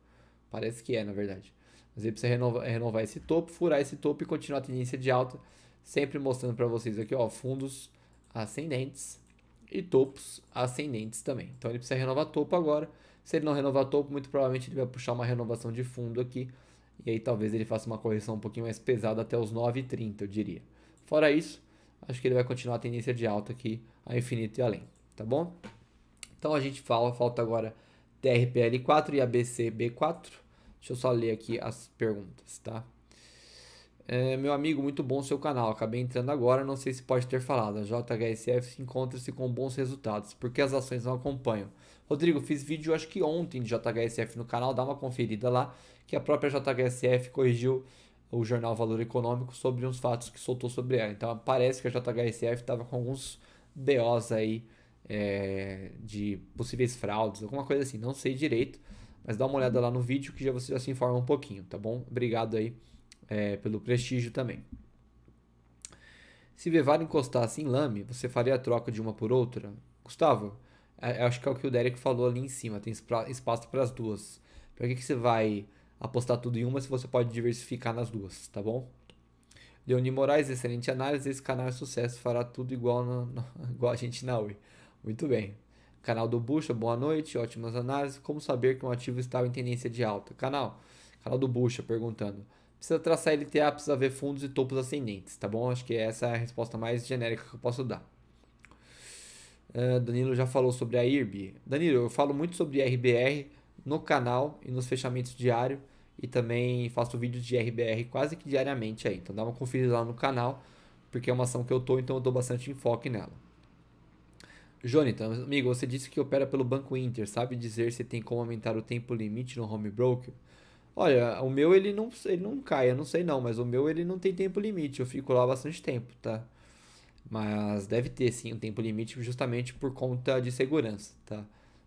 Parece que é, na verdade. Mas ele precisa renovar esse topo, furar esse topo e continuar a tendência de alta. Sempre mostrando para vocês aqui, ó, fundos ascendentes e topos ascendentes também. Então ele precisa renovar topo agora. Se ele não renovar topo, muito provavelmente ele vai puxar uma renovação de fundo aqui. E aí talvez ele faça uma correção um pouquinho mais pesada até os 9,30, eu diria. Fora isso, acho que ele vai continuar a tendência de alta aqui a infinito e além, tá bom? Então a gente falta agora TRPL4 e ABCB4. Deixa eu só ler aqui as perguntas, tá? Meu amigo, muito bom o seu canal. Acabei entrando agora, não sei se pode ter falado. A JHSF encontra-se com bons resultados. Por que as ações não acompanham? Rodrigo, fiz vídeo acho que ontem de JHSF no canal, dá uma conferida lá, que a própria JHSF corrigiu o jornal Valor Econômico sobre uns fatos que soltou sobre ela. Então parece que a JHSF estava com alguns BOs aí de possíveis fraudes, alguma coisa assim, não sei direito, mas dá uma olhada lá no vídeo que você já se informa um pouquinho, tá bom? Obrigado aí pelo prestígio também. Se Vevara encostasse em Lame, você faria a troca de uma por outra? Gustavo, acho que é o que o Derek falou ali em cima, tem espaço para as duas. Para que você vai apostar tudo em uma se você pode diversificar nas duas, tá bom? Leoni Moraes, excelente análise, esse canal é sucesso, fará tudo igual, igual a gente na Oi. Muito bem. Canal do Bucha, boa noite, ótimas análises. Como saber que um ativo estava em tendência de alta? Canal do Bucha perguntando. Precisa traçar LTA, precisa ver fundos e topos ascendentes, tá bom? Acho que essa é a resposta mais genérica que eu posso dar. Danilo já falou sobre a IRB. Danilo, eu falo muito sobre RBR no canal e nos fechamentos diários. E também faço vídeos de RBR quase que diariamente aí. Então dá uma conferida lá no canal, porque é uma ação que eu tô, então eu dou bastante enfoque nela. Jonathan, amigo, você disse que opera pelo Banco Inter. Sabe dizer se tem como aumentar o tempo limite no home broker? Olha, o meu ele não cai, eu não sei não, mas o meu ele não tem tempo limite, eu fico lá bastante tempo, tá? Mas deve ter sim um tempo limite justamente por conta de segurança, tá?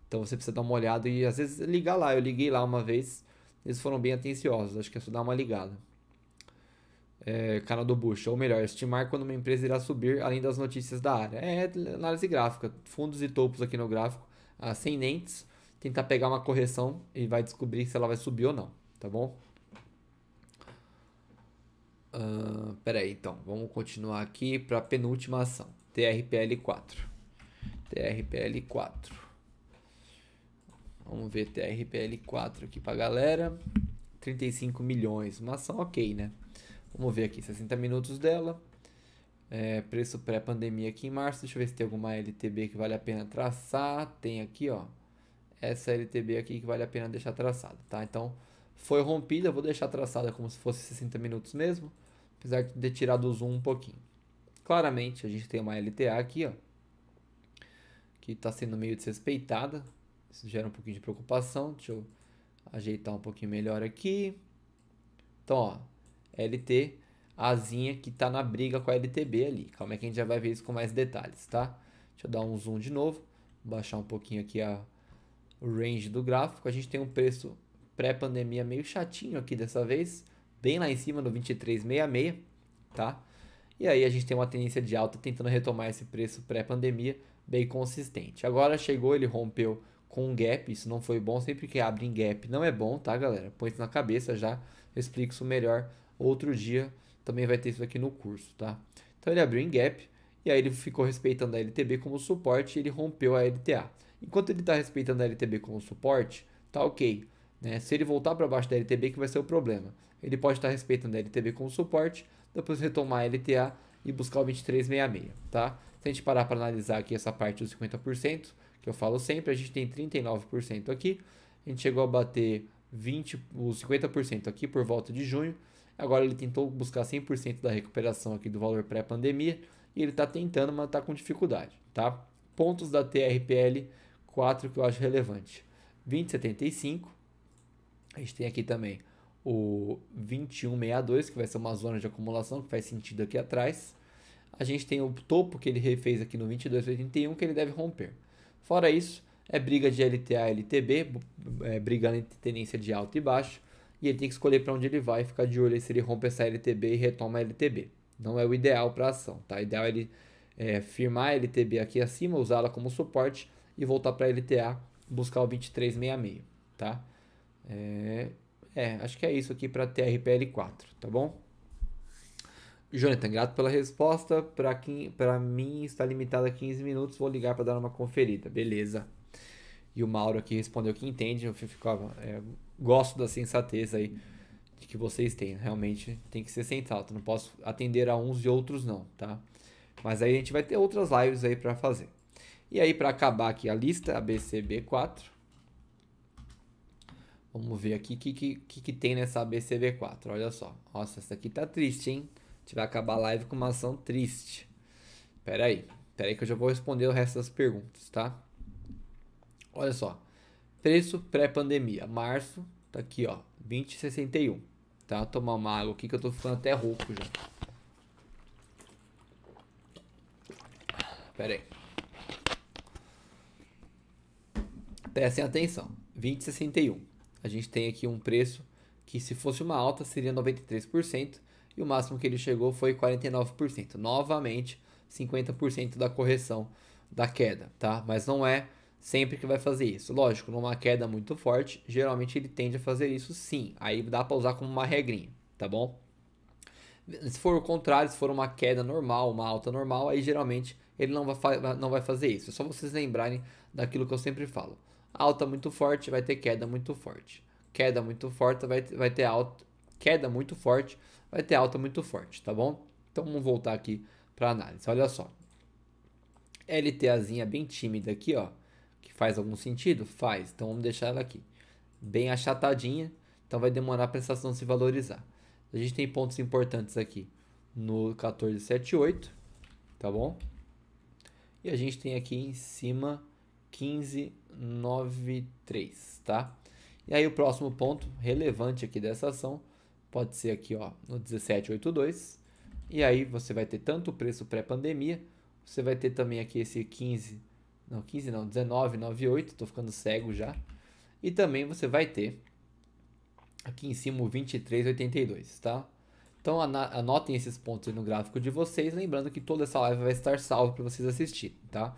Então você precisa dar uma olhada e às vezes ligar lá. Eu liguei lá uma vez, eles foram bem atenciosos, acho que é só dar uma ligada. Canal do Bush, ou melhor, estimar quando uma empresa irá subir além das notícias da área. Análise gráfica, fundos e topos aqui no gráfico, ascendentes, tentar pegar uma correção e vai descobrir se ela vai subir ou não, tá bom? Pera aí, então, vamos continuar aqui para a penúltima ação, TRPL4. TRPL4. Vamos ver TRPL4 aqui pra galera. 35 milhões, uma ação ok, né? Vamos ver aqui, 60 minutos dela. Preço pré-pandemia aqui em março. Deixa eu ver se tem alguma LTB que vale a pena traçar. Tem aqui, ó. Essa LTB aqui que vale a pena deixar traçada, tá? Então, foi rompida. Vou deixar traçada como se fosse 60 minutos mesmo. Apesar de ter tirado o zoom um pouquinho. Claramente, a gente tem uma LTA aqui, ó. Que está sendo meio desrespeitada. Isso gera um pouquinho de preocupação. Deixa eu ajeitar um pouquinho melhor aqui. Então, ó. LT, asinha que tá na briga com a LTB ali. Calma aí que a gente já vai ver isso com mais detalhes, tá? Deixa eu dar um zoom de novo. Baixar um pouquinho aqui o range do gráfico. A gente tem um preço pré-pandemia meio chatinho aqui dessa vez. Bem lá em cima no 23,66, tá? E aí a gente tem uma tendência de alta tentando retomar esse preço pré-pandemia bem consistente. Agora chegou, ele rompeu com um gap, isso não foi bom. Sempre que abre em gap não é bom, tá, galera? Põe isso na cabeça já. Eu explico isso melhor outro dia. Também vai ter isso aqui no curso, tá? Então ele abriu em gap e aí ele ficou respeitando a LTB como suporte e ele rompeu a LTA. Enquanto ele está respeitando a LTB como suporte, tá ok, né? Se ele voltar para baixo da LTB que vai ser o problema. Ele pode estar respeitando a LTB como suporte, depois retomar a LTA e buscar o 23,66, tá? Se a gente parar para analisar aqui essa parte dos 50%, que eu falo sempre, a gente tem 39% aqui. A gente chegou a bater os 50% aqui por volta de junho. Agora ele tentou buscar 100% da recuperação aqui do valor pré-pandemia e ele está tentando, mas está com dificuldade, tá? Pontos da TRPL 4 que eu acho relevante. 20,75. A gente tem aqui também o 21,62, que vai ser uma zona de acumulação que faz sentido aqui atrás. A gente tem o topo que ele refez aqui no 22,81 que ele deve romper. Fora isso, é briga de LTA e LTB, brigando entre tendência de alta e baixo. E ele tem que escolher para onde ele vai e ficar de olho aí se ele rompe essa LTB e retoma a LTB. Não é o ideal para a ação, tá? O ideal é ele firmar a LTB aqui acima, usá-la como suporte e voltar para a LTA, buscar o 23,66, tá? Acho que é isso aqui para TRPL4, tá bom? Jonathan, grato pela resposta. Para mim está limitado a 15 minutos, vou ligar para dar uma conferida. Beleza. E o Mauro aqui respondeu que entende. Eu gosto da sensatez aí que vocês têm. Realmente tem que ser central. Eu não posso atender a uns e outros não, tá? Mas aí a gente vai ter outras lives aí para fazer. E aí, para acabar aqui a lista, a BCB4. Vamos ver aqui o que tem nessa BCB4. Olha só. Nossa, essa aqui tá triste, hein? A gente vai acabar a live com uma ação triste. Pera aí que eu já vou responder o resto das perguntas, tá? Olha só. Preço pré-pandemia. Março, tá aqui, ó. 20,61. Tá? Vou tomar uma água aqui que eu tô ficando até rouco já. Pera aí. Prestem atenção. 20,61. A gente tem aqui um preço que, se fosse uma alta, seria 93%. E o máximo que ele chegou foi 49%. Novamente, 50% da correção da queda, tá? Mas não é sempre que vai fazer isso. Lógico, numa queda muito forte, geralmente ele tende a fazer isso sim. Aí dá para usar como uma regrinha, tá bom? Se for o contrário, se for uma queda normal, uma alta normal, aí geralmente ele não vai fazer isso. É só vocês lembrarem daquilo que eu sempre falo. Alta muito forte vai ter queda muito forte. Queda muito forte vai ter alta. Queda muito forte vai ter alta muito forte, tá bom? Então vamos voltar aqui para análise. Olha só. LTAzinha bem tímida aqui, ó, que faz algum sentido? Faz. Então vamos deixar ela aqui bem achatadinha, então vai demorar para essa ação se valorizar. A gente tem pontos importantes aqui no 14,78, tá bom? E a gente tem aqui em cima 15,93, tá? E aí o próximo ponto relevante aqui dessa ação pode ser aqui, ó, no 17,82. E aí você vai ter tanto o preço pré-pandemia, você vai ter também aqui esse 19,98, tô ficando cego já. E também você vai ter aqui em cima o 23,82, tá? Então anotem esses pontos aí no gráfico de vocês, lembrando que toda essa live vai estar salva para vocês assistirem, tá?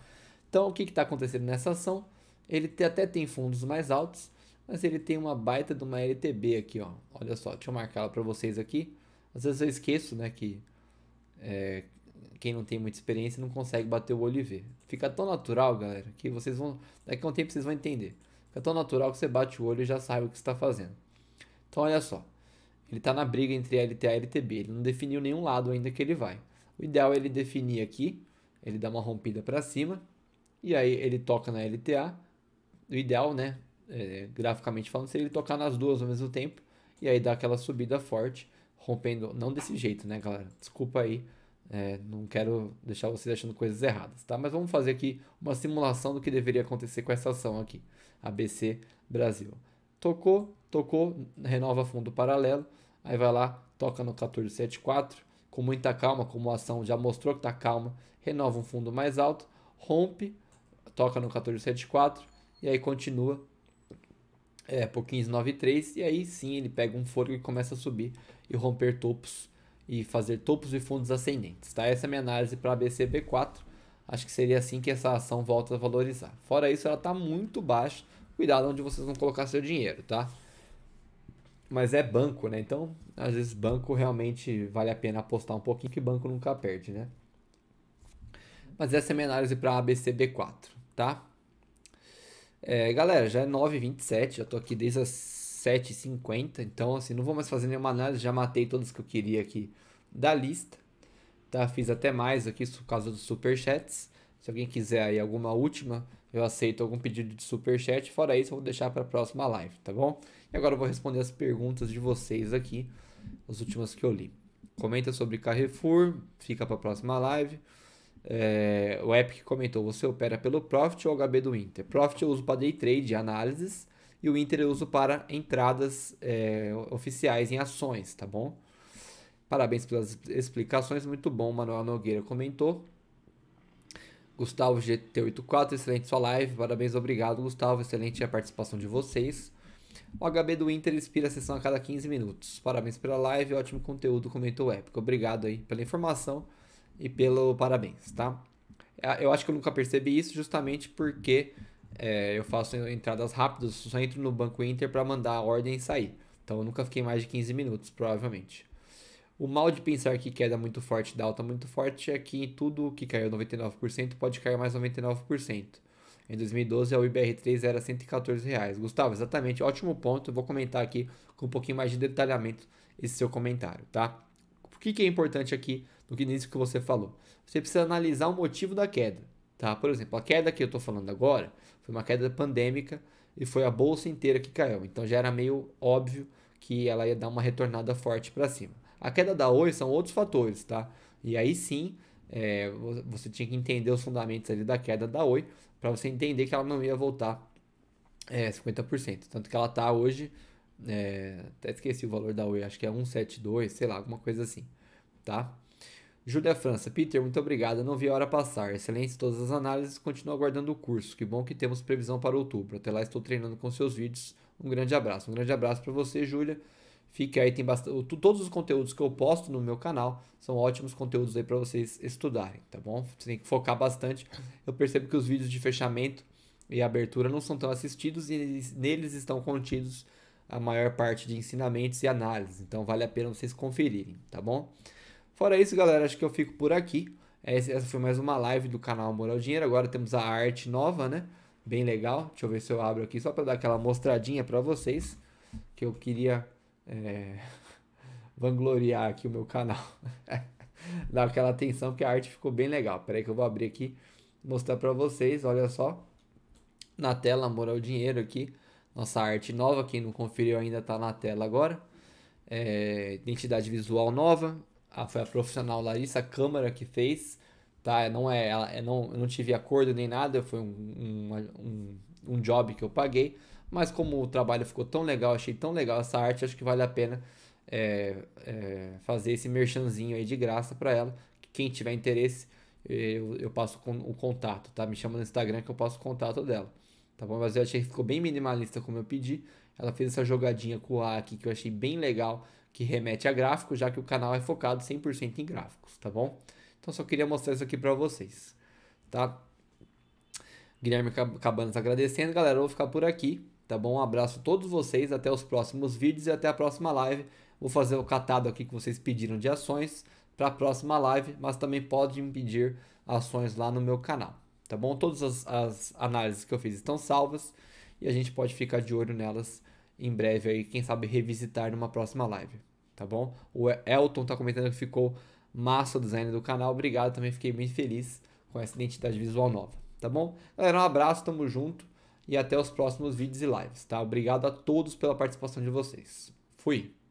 Então o que está acontecendo nessa ação? Ele até tem fundos mais altos, mas ele tem uma baita de uma LTB aqui, ó. Olha só, deixa eu marcar ela para vocês aqui. Às vezes eu esqueço, né, que quem não tem muita experiência não consegue bater o olho e ver. Fica tão natural, galera, que vocês vão, daqui a um tempo vocês vão entender. Fica tão natural que você bate o olho e já sabe o que você está fazendo. Então olha só, ele está na briga entre LTA e LTB, ele não definiu nenhum lado ainda que ele vai. O ideal é ele definir aqui, ele dá uma rompida para cima, e aí ele toca na LTA. O ideal, né, graficamente falando, seria ele tocar nas duas ao mesmo tempo, e aí dá aquela subida forte, rompendo, não desse jeito, né, galera? Desculpa aí, não quero deixar vocês achando coisas erradas, tá? Mas vamos fazer aqui uma simulação do que deveria acontecer com essa ação aqui, ABC Brasil. Tocou, renova fundo paralelo, aí vai lá, toca no 14,74, com muita calma, como a ação já mostrou que está calma, renova um fundo mais alto, rompe, toca no 14,74 e aí continua por 15,93 e aí sim ele pega um fôlego e começa a subir e romper topos e fazer topos e fundos ascendentes, tá? Essa é a minha análise para a BCB4, acho que seria assim que essa ação volta a valorizar. Fora isso, ela está muito baixa, cuidado onde vocês vão colocar seu dinheiro, tá? Mas é banco, né? Então, às vezes banco realmente vale a pena apostar um pouquinho, que banco nunca perde, né? Mas essa é a minha análise para a ABCB4, tá? Galera, já é 9h27, já tô aqui desde as 7h50, então assim, não vou mais fazer nenhuma análise, já matei todas que eu queria aqui da lista, tá? Fiz até mais aqui por causa dos superchats. Se alguém quiser aí alguma última, eu aceito algum pedido de superchat. Fora isso, eu vou deixar para a próxima live, tá bom? E agora eu vou responder as perguntas de vocês aqui, as últimas que eu li. Comenta sobre Carrefour, fica para a próxima live. O Epic comentou: você opera pelo Profit ou HB do Inter? Profit eu uso para day trade, análises, e o Inter eu uso para entradas oficiais em ações, tá bom? Parabéns pelas explicações, muito bom. Manuel Nogueira comentou. Gustavo GT84, excelente sua live, parabéns, obrigado Gustavo, excelente a participação de vocês. O HB do Inter inspira a sessão a cada 15 minutos, parabéns pela live, ótimo conteúdo, comentou o Épico, obrigado aí pela informação e pelo parabéns, tá? Eu acho que eu nunca percebi isso justamente porque eu faço entradas rápidas, só entro no Banco Inter para mandar a ordem e sair, então eu nunca fiquei mais de 15 minutos, provavelmente. O mal de pensar que queda muito forte dá alta muito forte é que tudo que caiu 99% pode cair mais 99%. Em 2012, a UBR3 era R$114. Gustavo, exatamente, ótimo ponto. Eu vou comentar aqui com um pouquinho mais de detalhamento esse seu comentário, tá? que é importante aqui no que nisso que você falou? Você precisa analisar o motivo da queda, tá? Por exemplo, a queda que eu estou falando agora foi uma queda pandêmica e foi a bolsa inteira que caiu. Então já era meio óbvio que ela ia dar uma retornada forte para cima. A queda da Oi são outros fatores, tá? E aí sim, você tinha que entender os fundamentos ali da queda da Oi para você entender que ela não ia voltar 50%. Tanto que ela tá hoje, até esqueci o valor da Oi, acho que é 172, sei lá, alguma coisa assim, tá? Júlia França, Peter, muito obrigado. Não vi a hora passar. Excelentes todas as análises. Continuo aguardando o curso. Que bom que temos previsão para outubro. Até lá estou treinando com seus vídeos. Um grande abraço. Um grande abraço para você, Júlia. Fique aí, tem bastante. Todos os conteúdos que eu posto no meu canal são ótimos conteúdos aí para vocês estudarem, tá bom? Você tem que focar bastante. Eu percebo que os vídeos de fechamento e abertura não são tão assistidos e neles estão contidos a maior parte de ensinamentos e análises. Então vale a pena vocês conferirem, tá bom? Fora isso, galera, acho que eu fico por aqui. Essa foi mais uma live do canal Amor ao Dinheiro. Agora temos a arte nova, né? Bem legal. Deixa eu ver se eu abro aqui só para dar aquela mostradinha para vocês. Que eu queria vangloriar aqui o meu canal. Dar aquela atenção porque a arte ficou bem legal. Espera aí que eu vou abrir aqui mostrar para vocês. Olha só. Na tela, Amor ao Dinheiro aqui. Nossa arte nova. Quem não conferiu ainda está na tela agora. Identidade visual nova. Foi a profissional Larissa Câmara que fez, tá? Eu não tive acordo nem nada, foi um job que eu paguei, mas como o trabalho ficou tão legal, achei tão legal essa arte, acho que vale a pena fazer esse merchanzinho aí de graça para ela. Quem tiver interesse, eu passo o contato, tá? Me chama no Instagram que eu passo o contato dela, tá bom? Mas eu achei que ficou bem minimalista como eu pedi. Ela fez essa jogadinha com o A aqui que eu achei bem legal, que remete a gráfico, já que o canal é focado 100% em gráficos, tá bom? Então só queria mostrar isso aqui para vocês, tá? Guilherme Cabanas agradecendo, galera, eu vou ficar por aqui, tá bom? Um abraço a todos vocês, até os próximos vídeos e até a próxima live. Vou fazer o catado aqui que vocês pediram de ações para a próxima live, mas também podem pedir ações lá no meu canal, tá bom? Todas as análises que eu fiz estão salvas e a gente pode ficar de olho nelas em breve aí, quem sabe revisitar numa próxima live, tá bom? O Elton tá comentando que ficou massa o design do canal, obrigado, também fiquei bem feliz com essa identidade visual nova, tá bom? Galera, um abraço, tamo junto e até os próximos vídeos e lives, tá? Obrigado a todos pela participação de vocês. Fui!